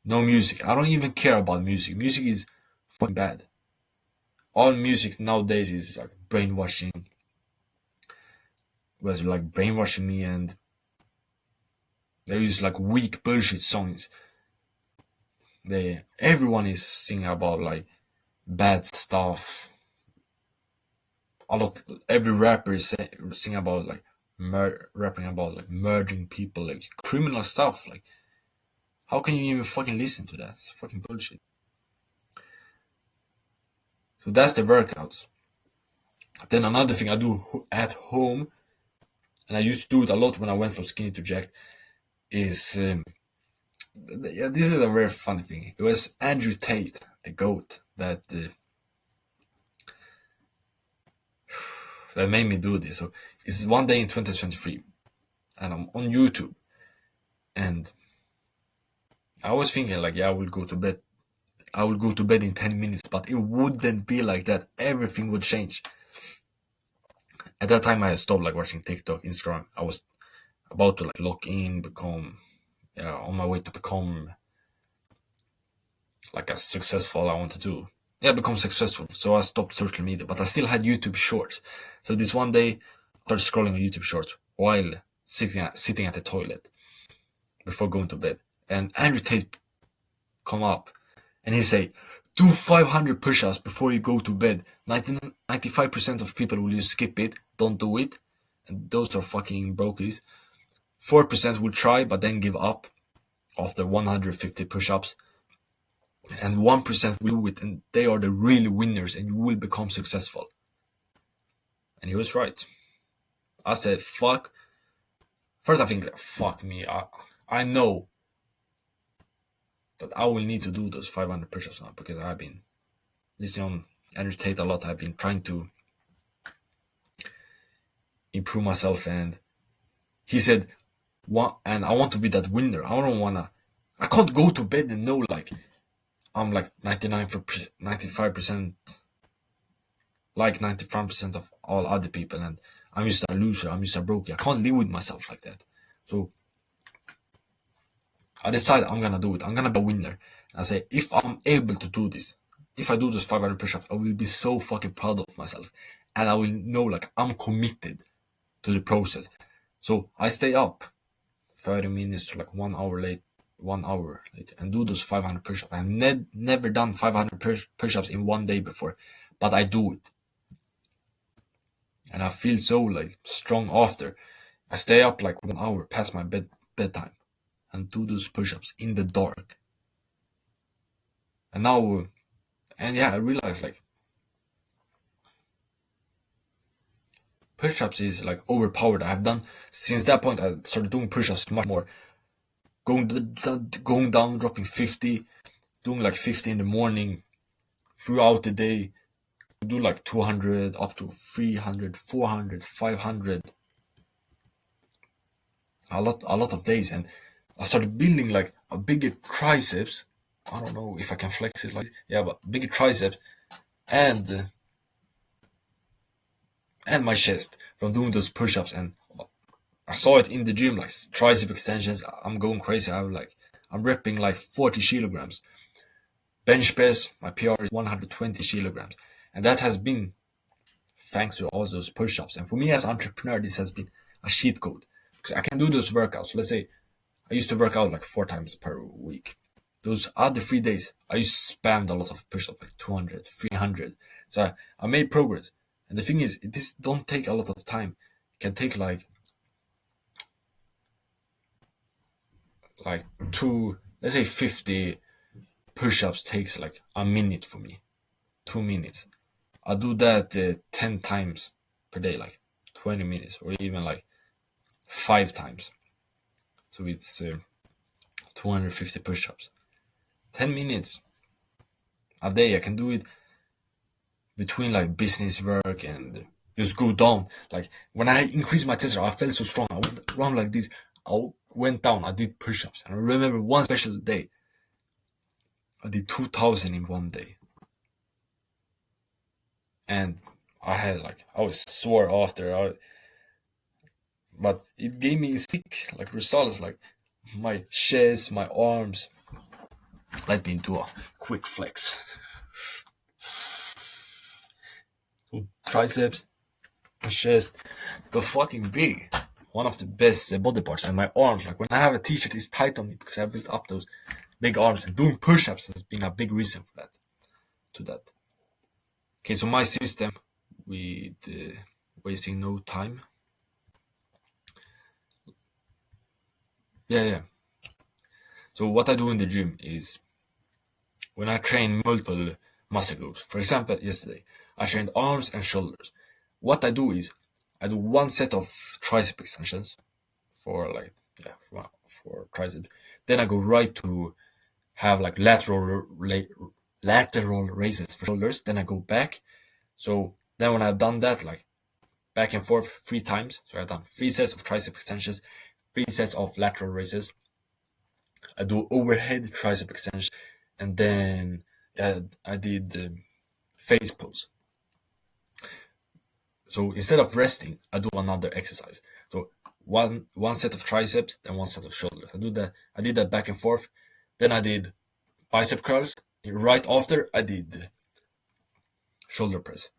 Speaker 1: No music. I don't even care about music. Music is fucking bad. All music nowadays is like brainwashing. Was like brainwashing me, and there is like weak bullshit songs. Everyone is singing about like bad stuff. Every rapper is singing about like rapping about like murdering people, like criminal stuff. Like, how can you even fucking listen to that? It's fucking bullshit. So that's the workouts. Then another thing I do at home, and I used to do it a lot when I went from skinny to jacked, is yeah, this is a very funny thing. It was Andrew Tate, the goat, that made me do this. So it's one day in 2023, and I'm on YouTube, and I was thinking like, yeah, I will go to bed. I will go to bed in 10 minutes, but it wouldn't be like that. Everything would change. At that time, I had stopped like watching TikTok, Instagram. I was about to like lock in, on my way to become like as successful I wanted to. Yeah, become successful. So I stopped social media, but I still had YouTube Shorts. So this one day, I started scrolling on YouTube Shorts while sitting at the toilet before going to bed. And Andrew Tate come up, and he say, do 500 push-ups before you go to bed. 95% of people will just skip it, don't do it. And those are fucking brokies. 4% will try, but then give up after 150 push-ups. And 1% will do it, and they are the real winners, and you will become successful. And he was right. I said, fuck. First I think, like, fuck me. I know that I will need to do those 500 push-ups now, because I've been listening on Andrew Tate a lot. I've been trying to improve myself, and he said, and I want to be that winner. I can't go to bed and know like I'm like 95%, like 95% of all other people, and I'm just a loser, I'm just a brokey. I can't live with myself like that. So I decided I'm gonna do it. I'm gonna be a winner. I say, if I'm able to do this, if I do those 500 push-ups, I will be so fucking proud of myself, and I will know like I'm committed to the process. So I stay up 30 minutes to like 1 hour later, and do those 500 push-ups. I've never done 500 push-ups in one day before, but I do it, and I feel so like strong after. I stay up like 1 hour past my bedtime and do those push-ups in the dark. And now, and yeah, I realized like push-ups is like overpowered. I've done, since that point I started doing push-ups much more, going down, dropping 50, doing like 50 in the morning, throughout the day, do like 200 up to 300, 400, 500, a lot of days. And I started building like a bigger triceps. I don't know if I can flex it like, yeah, but bigger triceps, and my chest from doing those push-ups. And I saw it in the gym, like tricep extensions. I'm going crazy. I'm repping like 40 kilograms. Bench press, my PR is 120 kilograms. And that has been thanks to all those push-ups. And for me as an entrepreneur, this has been a cheat code, because I can do those workouts. Let's say I used to work out like 4 times per week. Those other 3 days, I used to spam a lot of push-ups, like 200, 300. So I made progress. And the thing is, this don't take a lot of time. It can take like let's say 50 push-ups takes like a minute for me, 2 minutes. I do that 10 times per day, like 20 minutes, or even like 5 times. So it's 250 push-ups. 10 minutes a day. I can do it between like business work and just go down. Like when I increased my Tesla, I felt so strong. I went around like this. I went down. I did push-ups. And I remember one special day, I did 2,000 in one day. And I was sore after. But it gave me sick like results, like my chest, my arms. Let me do a quick flex. Triceps, chest, go fucking big. One of the best body parts. And my arms, like when I have a t-shirt, it's tight on me because I built up those big arms, and doing push-ups has been a big reason for that. To that. Okay, so my system with wasting no time. Yeah. So what I do in the gym is when I train multiple muscle groups. For example, yesterday I trained arms and shoulders. What I do is I do one set of tricep extensions for triceps. Then I go right to have like lateral raises for shoulders. Then I go back. So then when I've done that, like back and forth 3 times, so I've done 3 sets of tricep extensions, 3 sets of lateral raises. I do overhead tricep extension, and then I did face pulls. So instead of resting, I do another exercise. So one set of triceps, then one set of shoulders. I did that back and forth. Then I did bicep curls. Right after, I did shoulder press.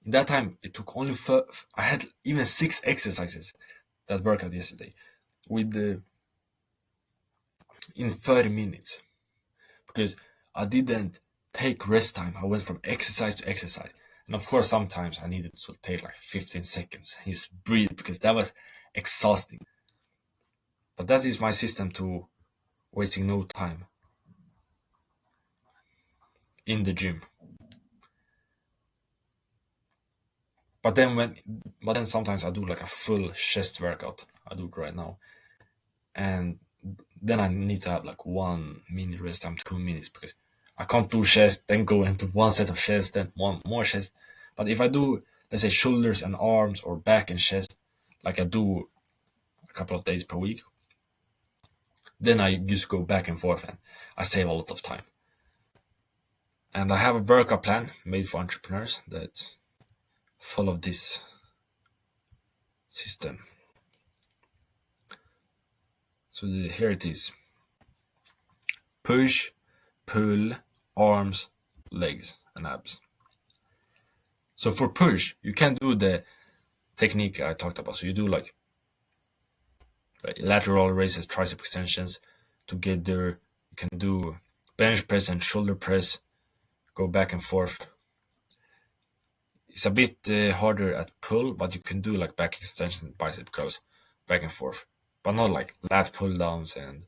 Speaker 1: In that time, it took only I had even 6 exercises that workout yesterday with in 30 minutes, because I didn't take rest time. I went from exercise to exercise. And of course, sometimes I needed to take like 15 seconds, just breathe, because that was exhausting. But that is my system to wasting no time in the gym. But then sometimes I do like a full chest workout. I do it right now. And then I need to have like 1 minute rest time, 2 minutes, because I can't do chest, then go into 1 set of chest, then 1 more chest. But if I do, let's say, shoulders and arms or back and chest, like I do a couple of days per week, then I just go back and forth and I save a lot of time. And I have a workout plan made for entrepreneurs that follow this system. So here it is. Push, pull, arms, legs, and abs. So for push, you can do the technique I talked about. So you do like lateral raises, tricep extensions. Together, you can do bench press and shoulder press. Go back and forth. It's a bit harder at pull, but you can do like back extension, bicep curls, back and forth. But not like lat pull downs and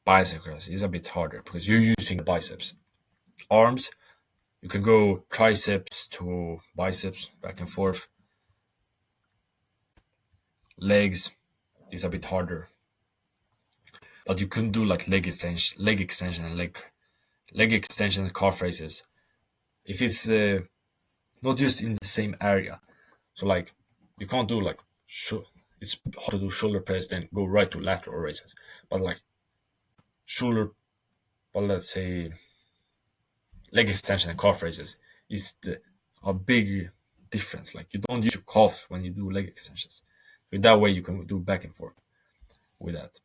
Speaker 1: bicep curls. It's a bit harder because you're using the biceps. Arms, you can go triceps to biceps, back and forth. Legs is a bit harder, but you can do like leg extension and leg extension and calf raises. If it's not just in the same area, so like you can't do like it's hard to do shoulder press then go right to lateral raises, but like shoulder, but let's say leg extension and calf raises is a big difference. Like you don't use your calves when you do leg extensions. So that way you can do back and forth with that.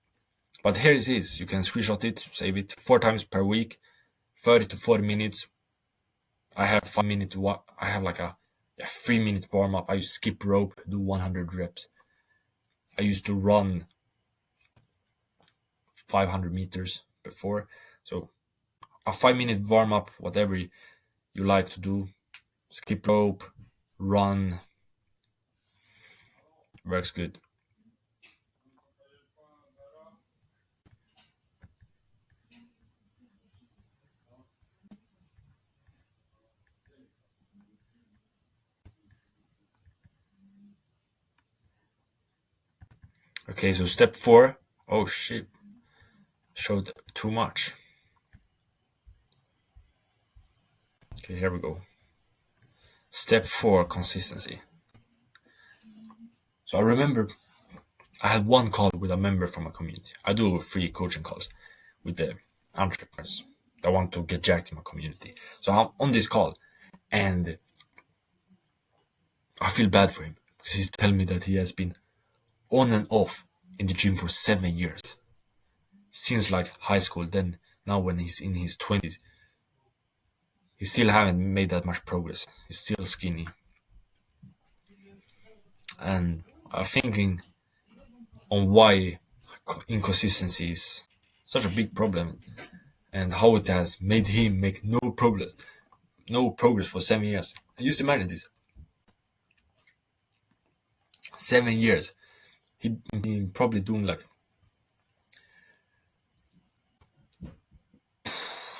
Speaker 1: But here it is. You can screenshot it, save it 4 times per week, 30 to 40 minutes. I have 5 minutes. I have like a 3-minute warm up. I used to skip rope, do 100 reps. I used to run 500 meters before. So a 5-minute warm up, whatever you like to do, skip rope, run, works good. Okay, so step 4. Oh shit, showed too much. Okay, here we go. Step 4, consistency. So I remember I had one call with a member from a community. I do free coaching calls with the entrepreneurs that want to get jacked in my community. So I'm on this call and I feel bad for him because he's telling me that he has been on and off in the gym for 7 years. Since like high school, then now when he's in his 20s, he still haven't made that much progress. He's still skinny. And I'm thinking on why inconsistency is such a big problem and how it has made him make no progress for 7 years. And just imagine this. 7 years. He'd been probably doing like,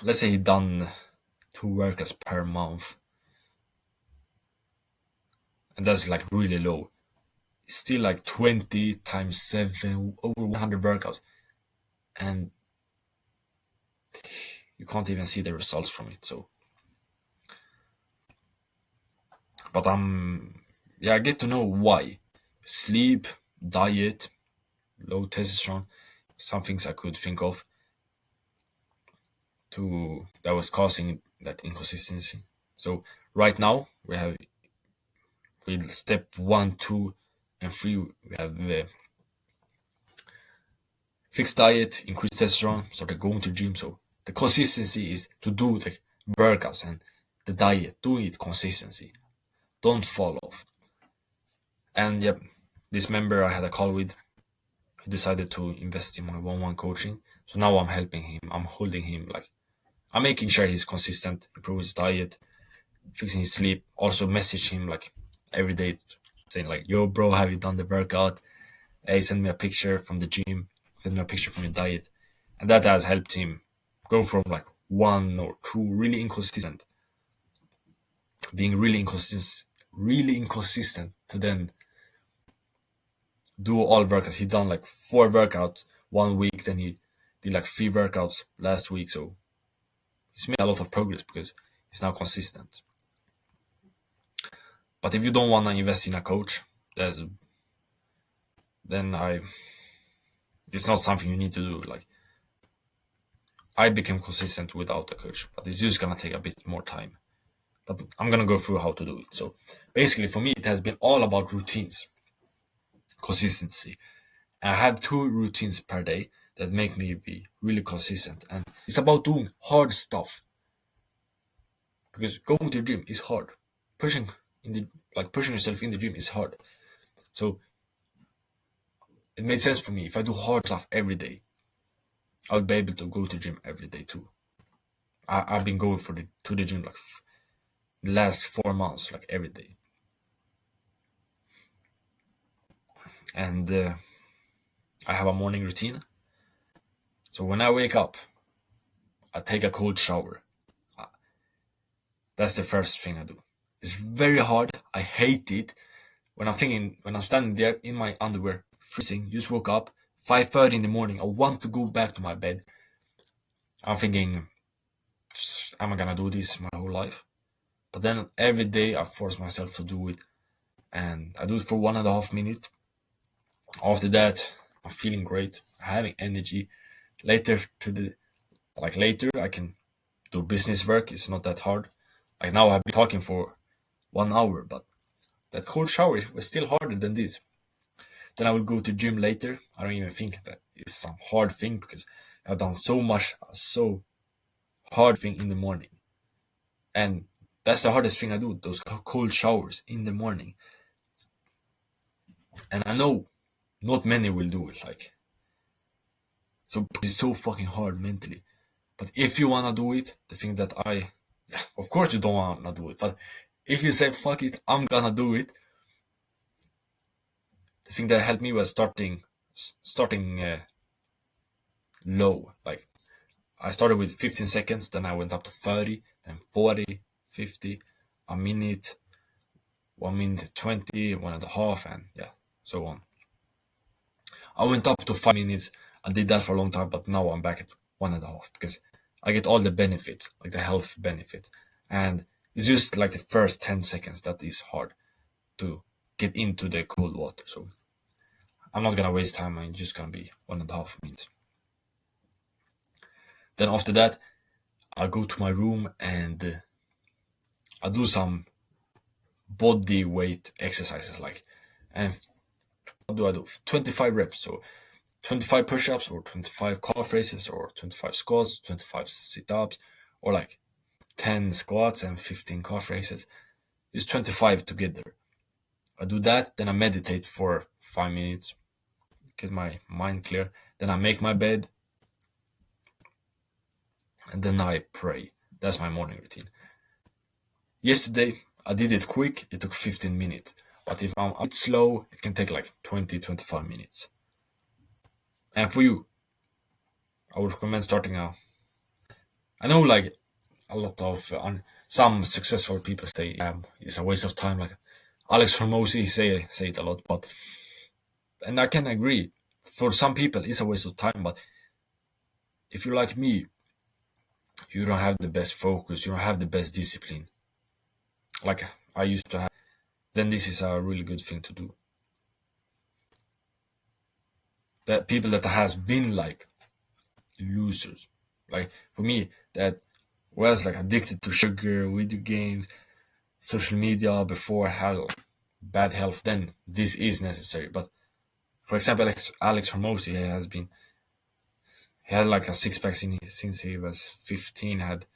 Speaker 1: let's say he done 2 workouts per month. And that's like really low. It's still like 20 times 7, over 100 workouts. And you can't even see the results from it. So, but I get to know why. Sleep, diet, low testosterone, some things I could think of that was causing that inconsistency. So right now with step 1, 2, and 3, we have fixed diet, increased testosterone, started going to gym. So the consistency is to do the workouts and the diet, doing it consistency. Don't fall off. And yep, this member I had a call with, he decided to invest in my one-on-one coaching. So now I'm helping him. I'm holding him, like I'm making sure he's consistent, improve his diet, fixing his sleep. Also message him like every day, saying like, "Yo, bro, have you done the workout? Hey, send me a picture from the gym. Send me a picture from your diet." And that has helped him go from like 1 or 2 really inconsistent, being really inconsistent to then do all workouts. He done like 4 workouts 1 week, then he did like 3 workouts last week. So he's made a lot of progress because he's now consistent. But if you don't want to invest in a coach, then it's not something you need to do. Like I became consistent without a coach, but it's just gonna take a bit more time. But I'm gonna go through how to do it. So basically, for me, it has been all about routines, consistency. I have 2 routines per day that make me be really consistent, and it's about doing hard stuff. Because going to the gym is hard. Pushing yourself in the gym is hard. So it made sense for me. If I do hard stuff every day, I'll be able to go to the gym every day too. I've been going to the gym like the last 4 months, like every day. And I have a morning routine. So when I wake up, I take a cold shower. That's the first thing I do. It's very hard. I hate it. When I'm standing there in my underwear, freezing, just woke up, 5:30 in the morning, I want to go back to my bed. I'm thinking, am I gonna do this my whole life? But then every day I force myself to do it, and I do it for 1.5 minutes. After that, I'm feeling great, having energy. Later I can do business work. It's not that hard. Like now I've been talking for 1 hour, but that cold shower was still harder than this. Then I will go to gym later. I don't even think that is some hard thing because I've done so hard thing in the morning. And that's the hardest thing I do, those cold showers in the morning. And I know not many will do it, so it's so fucking hard mentally. But if you wanna do it, the thing that of course you don't wanna do it, but if you say fuck it, I'm gonna do it. The thing that helped me was starting low. Like I started with 15 seconds, then I went up to 30, then 40, 50, a minute, 1 minute 20, 1.5, and yeah, so on. I went up to 5 minutes. I did that for a long time, but now I'm back at 1.5 because I get all the benefits, like the health benefit. And it's just like the first 10 seconds that is hard to get into the cold water. So I'm not gonna waste time. I'm just gonna be 1.5 minutes. Then after that, I go to my room and I do some body weight exercises, and what do I do? 25 reps. So 25 push-ups or 25 calf raises or 25 squats, 25 sit-ups, or like 10 squats and 15 calf raises. It's 25 together. I do that, then I meditate for 5 minutes, get my mind clear. Then I make my bed, and then I pray. That's my morning routine. Yesterday, I did it quick. It took 15 minutes. But if I'm a bit slow, it can take like 20-25 minutes. And for you, I would recommend starting out. I know like a lot of some successful people say it's a waste of time. Like Alex Hormozy say it a lot, but and I can agree. For some people, it's a waste of time. But if you're like me, you don't have the best focus, you don't have the best discipline, like I used to have, then this is a really good thing to do. That people that has been like losers, like for me, that was like addicted to sugar, video games, social media before I had bad health, then this is necessary. But for example, Alex Hormozy, he had like a six-pack since he was 15, had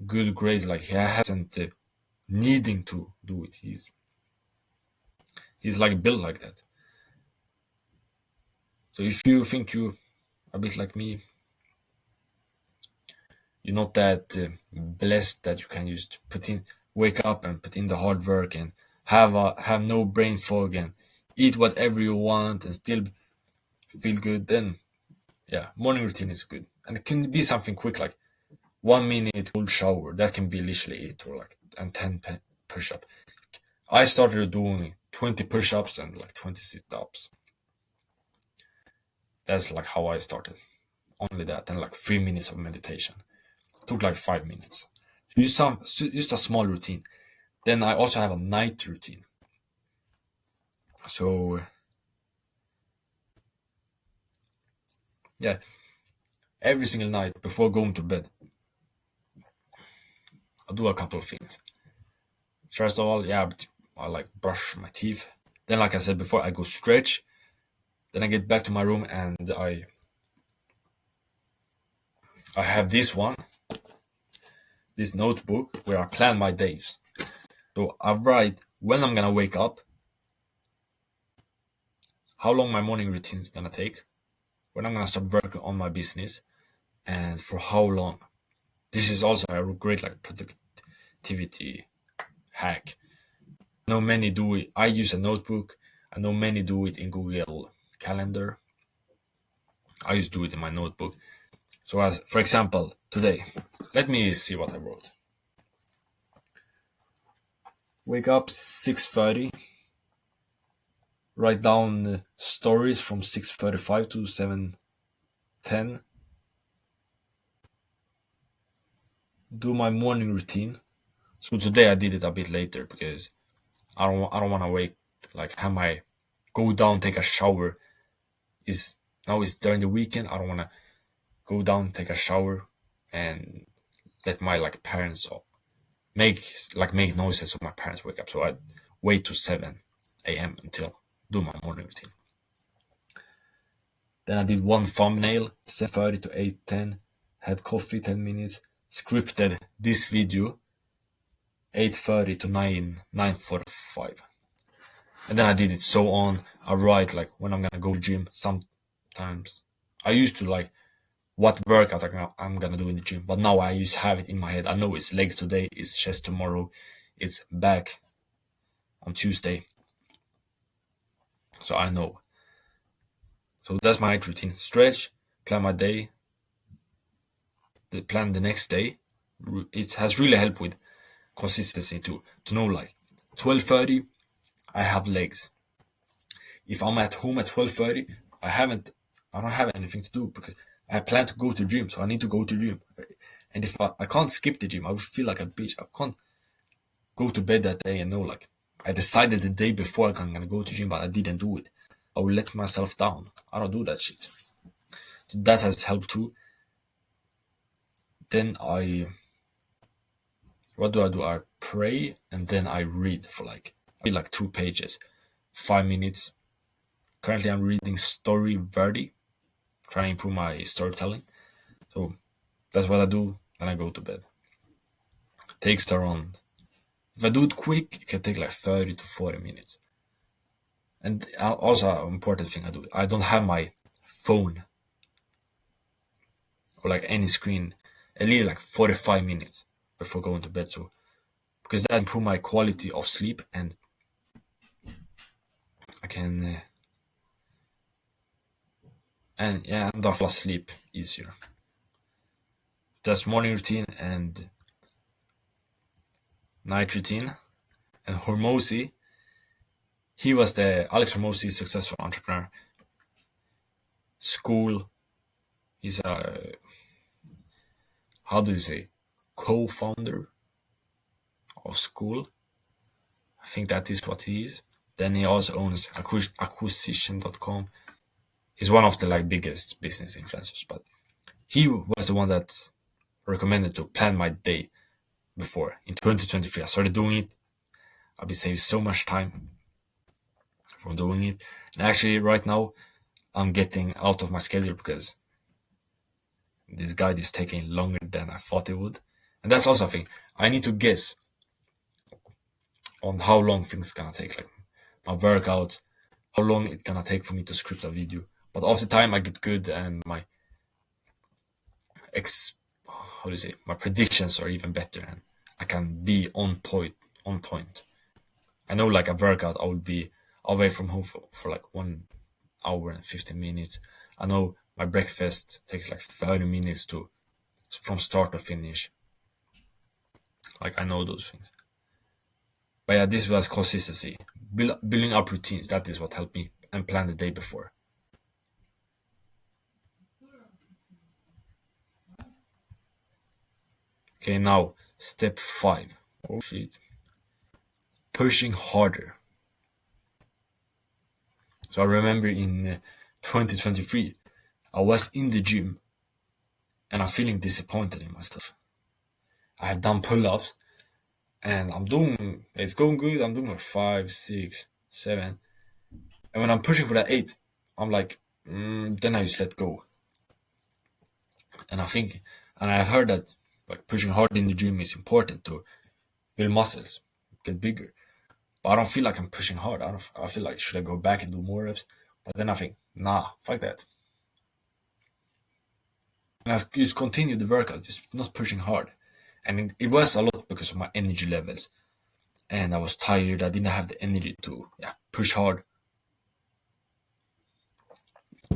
Speaker 1: good grades, like he hasn't needing to do it. He's like built like that. So if you think you a bit like me, you're not that blessed that you can just wake up and put in the hard work and have no brain fog and eat whatever you want and still feel good, then yeah, morning routine is good. And it can be something quick, like 1 minute cold shower. That can be literally it, or like and 10 push-up. I started doing 20 push-ups and like 20 sit-ups. That's like how I started. Only that, and like 3 minutes of meditation. It took like 5 minutes. Just a small routine. Then I also have a night routine. So yeah, every single night before going to bed, I'll do a couple of things. First of all, yeah, I like brush my teeth. Then, like I said before, I go stretch. Then I get back to my room and I have this notebook where I plan my days. So I write when I'm gonna wake up, how long my morning routine is gonna take, when I'm gonna start working on my business, and for how long. This is also a great like productivity hack. I know many do it. I use a notebook. I know many do it in Google Calendar. I used to do it in my notebook. So as for example, today, let me see what I wrote. Wake up 6:30. Write down stories from 6:35 to 7:10. Do my morning routine. So today I did it a bit later because I don't want to wait. Like have my go down, take a shower. Now it's during the weekend. I don't want to go down, take a shower, and let my like parents make noises so my parents wake up. So I wait to 7 a.m. until do my morning routine. Then I did one thumbnail, 7:30 to 8:10. Had coffee 10 minutes. Scripted this video, 8:30 to 9:45. And then I did it so on. I write like when I'm gonna go to gym. Sometimes I used to like what workout I'm gonna do in the gym, but now I just have it in my head. I know it's legs today, it's chest tomorrow, it's back on Tuesday. So I know. So that's my night routine. Stretch, plan my day, plan the next day. It has really helped with consistency to know like 12:30 I have legs. If I'm at home at 12:30, I don't have anything to do because I plan to go to gym, so I need to go to gym. And if I can't skip the gym, I will feel like a bitch. I can't go to bed that day and know like I decided the day before I'm gonna go to gym, but I didn't do it. I will let myself down. I don't do that shit. So that has helped too. Then what do? I pray and then I read for like 2 pages, 5 minutes. currently I'm reading Story Verdi, trying to improve my storytelling. So that's what I do, and I go to bed. It takes around, if I do it quick, it can take like 30 to 40 minutes. And also an important thing I do, I don't have my phone or like any screen at least like 45 minutes before going to bed. So because that improve my quality of sleep, and I can and I fall asleep easier. That's morning routine and night routine. And Hormozi, he was the Alex Hormozi successful entrepreneur. School, he's a, how do you say, co-founder of School. I think that is what he is. Then he also owns acquisition.com. He's one of the like biggest business influencers, but he was the one that recommended to plan my day before. In 2023, I started doing it. I've been saving so much time from doing it. And actually, right now, I'm getting out of my schedule because this guide is taking longer than I thought it would. And that's also a thing. I need to guess on how long things gonna take, like my workout, how long it's gonna take for me to script a video. But after time, I get good, and my my predictions are even better, and I can be on point. I know like a workout, I will be away from home for like 1 hour and 15 minutes. I know my breakfast takes like 30 minutes from start to finish. Like I know those things. But yeah, this was consistency. Building up routines, that is what helped me, and plan the day before. Okay, now step 5. Oh shit. Pushing harder. So I remember in 2023, I was in the gym and I'm feeling disappointed in myself. I have done pull-ups and it's going good. I'm doing like 5, 6, 7. And when I'm pushing for that 8, I'm like, then I just let go. And I heard that like pushing hard in the gym is important to build muscles, get bigger. But I don't feel like I'm pushing hard. I feel like, should I go back and do more reps? But then I think, nah, fuck that. And I just continue the workout, just not pushing hard. And it was a lot because of my energy levels. And I was tired. I didn't have the energy to push hard.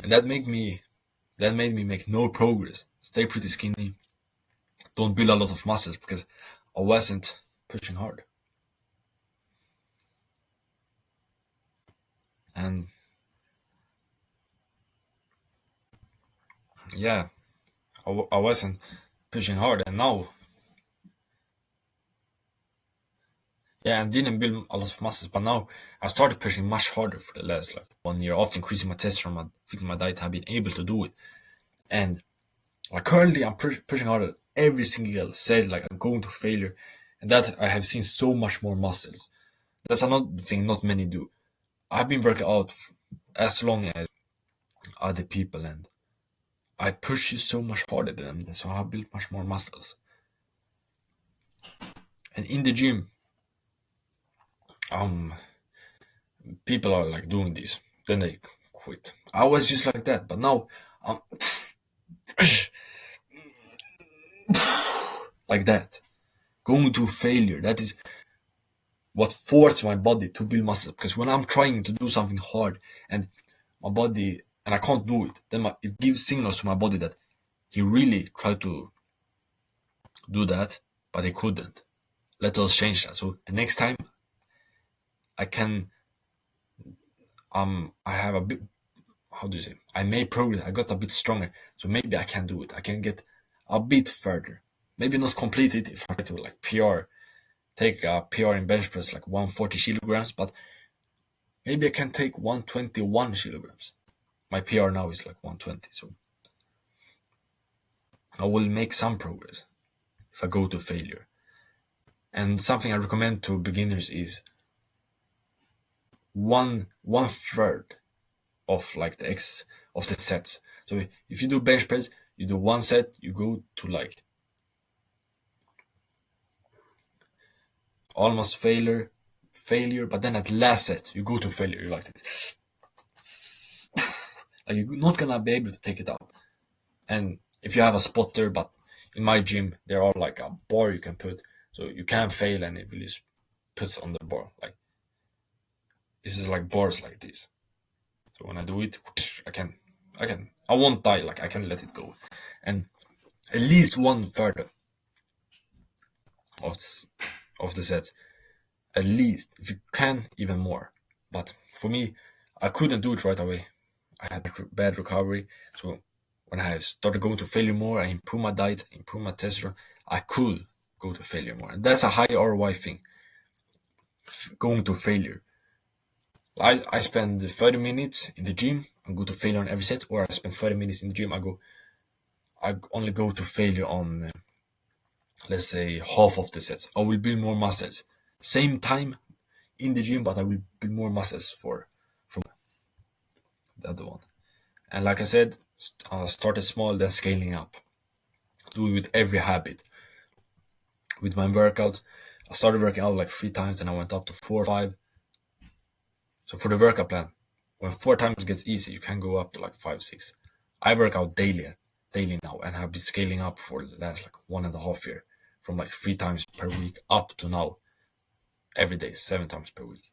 Speaker 1: And that made me make no progress. Stay pretty skinny. Don't build a lot of muscles because I wasn't pushing hard. And yeah, I wasn't pushing hard. And now, and didn't build a lot of muscles. But now I started pushing much harder for the last like 1 year, after increasing my testosterone, fixing my diet. I've been able to do it. And like currently, I'm pushing harder every single set. Like I'm going to failure, and that I have seen so much more muscles. That's another thing not many do. I've been working out as long as other people, and I push so much harder than them, so I built much more muscles. And in the gym, people are like doing this, then they quit. I was just like that, but now I'm like that, going to failure. That is what forced my body to build muscle. Because when I'm trying to do something hard and my body and I can't do it, then it gives signals to my body that he really tried to do that, but he couldn't. Let us change that. So the next time I can, I have a bit, how do you say? I made progress. I got a bit stronger. So maybe I can do it. I can get a bit further. Maybe not complete it if I try to like PR, take a PR in bench press like 140 kilograms, but maybe I can take 121 kilograms. My PR now is like 120, so I will make some progress if I go to failure. And something I recommend to beginners is one third of like the X of the sets. So if you do bench press, you do one set, you go to like almost failure, but then at last set you go to failure. You're like this. Like you're not gonna be able to take it up. And if you have a spotter, but in my gym there are like a bar you can put, so you can't fail and it will just puts on the bar. Like this is like bars like this. So when I do it, I won't die. Like I can let it go, and at least one further of the set, at least if you can even more. But for me, I couldn't do it right away. I had bad recovery, so when I started going to failure more, I improved my diet, improved my testosterone. I could go to failure more, and that's a high ROI thing. Going to failure. I spend 30 minutes in the gym and go to failure on every set, or I spend 30 minutes in the gym. I only go to failure on, let's say, half of the sets. I will build more muscles. Same time in the gym, but I will build more muscles from the other one. And like I said, started small, then scaling up. Do it with every habit. With my workouts, I started working out like 3 times, and I went up to 4 or 5. So for the workout plan, when 4 times gets easy, you can go up to like 5, 6. I work out daily now, and have been scaling up for the last like 1.5 year, from like 3 times per week up to now, every day, 7 times per week.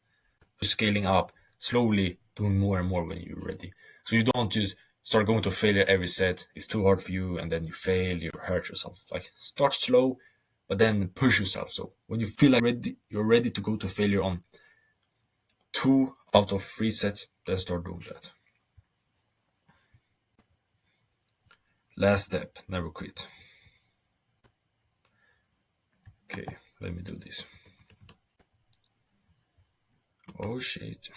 Speaker 1: So scaling up, slowly doing more and more when you're ready. So you don't just start going to failure every set. It's too hard for you, and then you fail, you hurt yourself. Like start slow, but then push yourself. So when you feel like you're ready to go to failure on 2 out of 3 sets, then start doing that. Last step, never quit. Okay, let me do this. Oh shit.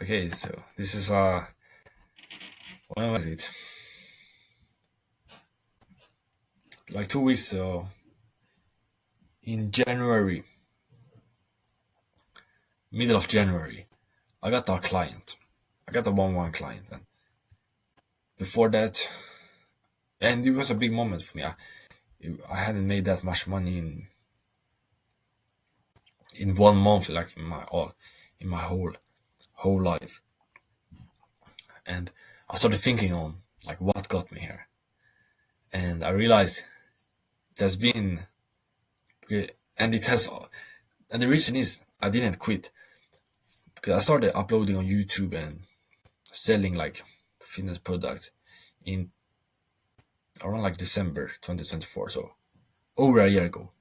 Speaker 1: Okay, so this is when was it? Like 2 weeks ago, in January, middle of January, I got a client. I got a 1-1 client, and before that, and it was a big moment for me. I hadn't made that much money in 1 month, like in my whole life. And I started thinking on like what got me here, and I realized it has been, and the reason is I didn't quit, because I started uploading on YouTube and selling like fitness products in around like December 2024, so over a year ago.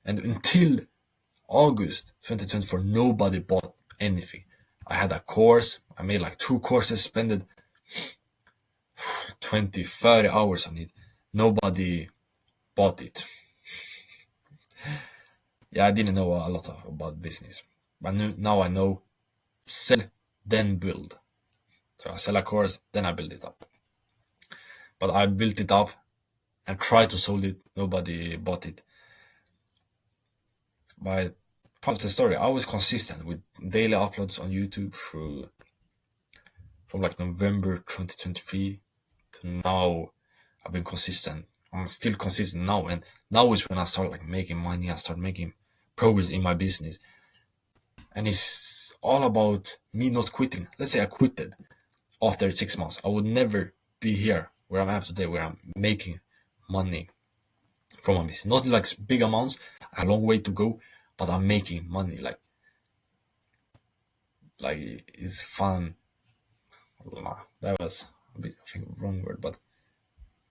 Speaker 1: And until August 2024, nobody bought anything. I had a course, I made like 2 courses, spent 20, 30 hours on it. Nobody bought it. Yeah, I didn't know a lot about business, but now I know sell, then build. So I sell a course, then I build it up. But I built it up and tried to sell it. Nobody bought it. But part of the story, I was consistent with daily uploads on YouTube from like November 2023 to now. I've been consistent. I'm still consistent now, and now is when I start like making money. I start making progress in my business, and it's all about me not quitting. Let's say I quitted after 6 months, I would never be here where I'm at today, where I'm making money from my business. Not like big amounts, a long way to go, but I'm making money. Like it's fun. That was a bit, I think, wrong word, but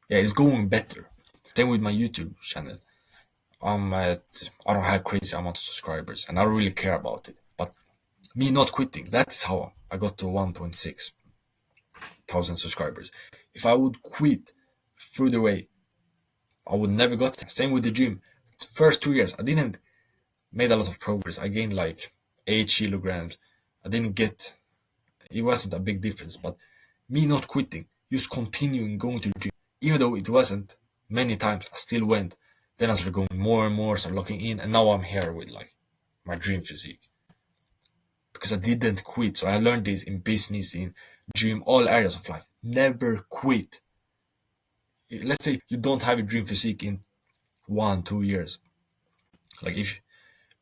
Speaker 1: yeah, it's going better. Same with my YouTube channel. I don't have crazy amount of subscribers, and I don't really care about it. But me not quitting, that's how I got to 1.6 thousand subscribers. If I would quit through the way, I would never got there. Same with the gym. First 2 years, I didn't made a lot of progress. I gained like 8 kilograms. I didn't get, it wasn't a big difference, but me not quitting, just continuing going to the gym, even though it wasn't many times, I still went. Then I started going more and more, started locking in, and now I'm here with like my dream physique. because I didn't quit. So I learned this in business, in gym, all areas of life. Never quit. Let's say you don't have a dream physique in 1-2 years.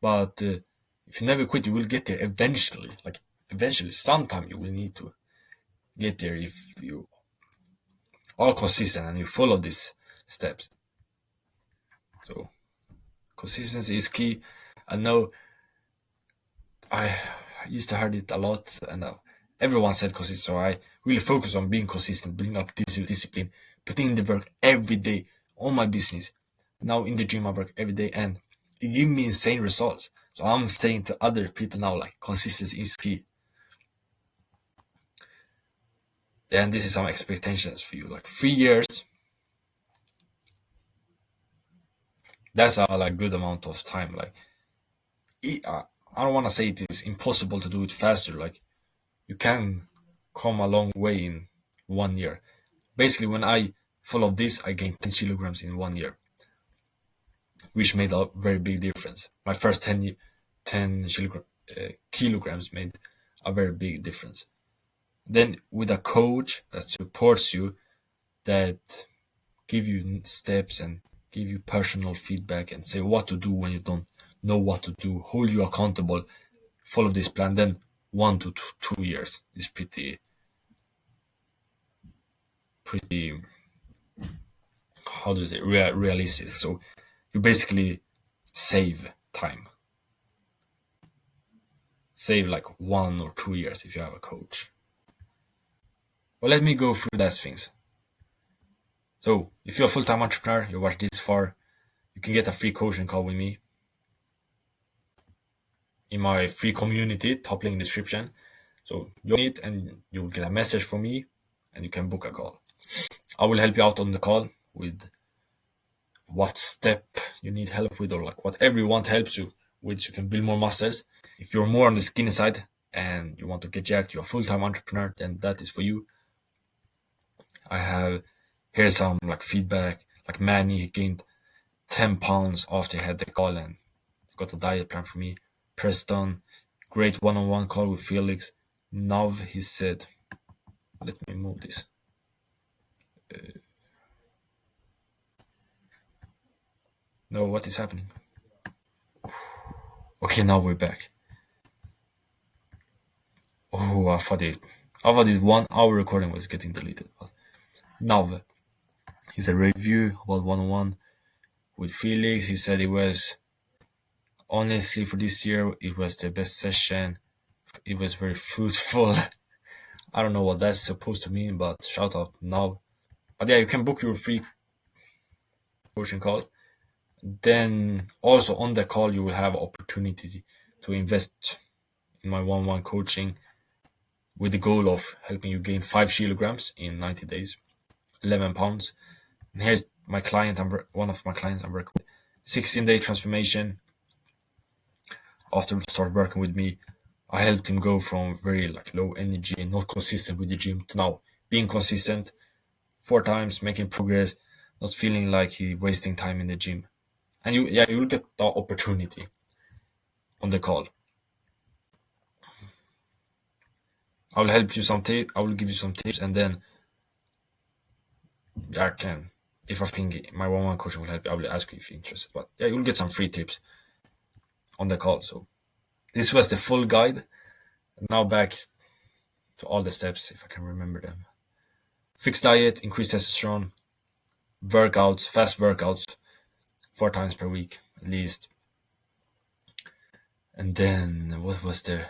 Speaker 1: But if you never quit, you will get there eventually. Eventually, sometime you will need to get there if you are consistent and you follow these steps. So consistency is key. I know I used to heard it a lot, and everyone said consistent. So I really focus on being consistent, building up discipline, putting in the work every day on my business. Now in the gym, I work every day, and it gives me insane results. So I'm saying to other people now, like, consistency is key. And this is some expectations for you, like 3 years. That's a good amount of time. I don't want to say it is impossible to do it faster. Like, you can come a long way in 1 year. Basically, when I followed this, I gained 10 kilograms in 1 year, which made a very big difference. My first 10 kilograms made a very big difference. Then with a coach that supports you, that give you steps and give you personal feedback and say what to do when you don't know what to do, hold you accountable, follow this plan, then 1 to 2 years is pretty, how do you say, realistic. So you basically save time. Save like 1 or 2 years if you have a coach. Well, let me go through those things. So if you're a full-time entrepreneur, you watch this far, you can get a free coaching call with me in my free community, top link in the description. So join it and you'll get a message from me and you can book a call. I will help you out on the call with what step you need help with, or like whatever you want help you with, so you can build more muscles. If you're more on the skinny side and you want to get jacked, you're a full-time entrepreneur, then that is for you. I have here's some like feedback. Like Manny, he gained 10 pounds after he had the call and got a diet plan for me. Preston, great one-on-one call with Felix. Nav, he said, let me move this. No, what is happening? Okay, now we're back. Oh, I thought this 1 hour recording was getting deleted. But now, he's a review about one-on-one with Felix. He said it was, honestly, for this year, it was the best session. It was very fruitful. I don't know what that's supposed to mean, but shout out now. But yeah, you can book your free coaching call. Then also on the call, you will have opportunity to invest in my one-on-one coaching with the goal of helping you gain 5 kilograms in 90 days, 11 pounds. And here's my client, one of my clients I'm working with, 16-day transformation. After he started working with me, I helped him go from very low energy and not consistent with the gym to now being consistent 4 times, making progress, not feeling like he wasting time in the gym. And you will get the opportunity on the call. I will help you I will give you some tips, and then I can, if I think my one-on-one coaching will help you, I will ask you if you're interested. But yeah, you'll get some free tips on the call. So this was the full guide. Now back to all the steps, if I can remember them. Fixed diet, increased testosterone, workouts, fast workouts, 4 times per week at least. And then what was the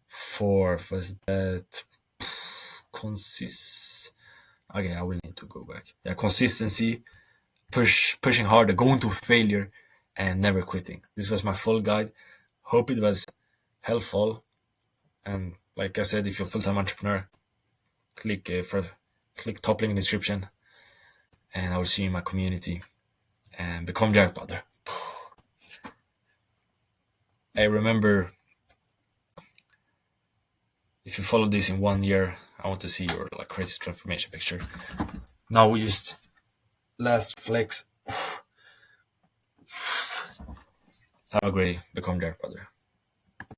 Speaker 1: fourth? Was that okay, I will need to go back. Yeah, consistency, pushing harder, going to failure, and never quitting. This was my full guide. Hope it was helpful. And like I said, if you're a full-time entrepreneur, click top link in the description, and I will see you in my community and become jacked, brother. I remember, if you follow this in 1 year, I want to see your crazy transformation picture. Now we just last flex. Have a great become jacked, brother.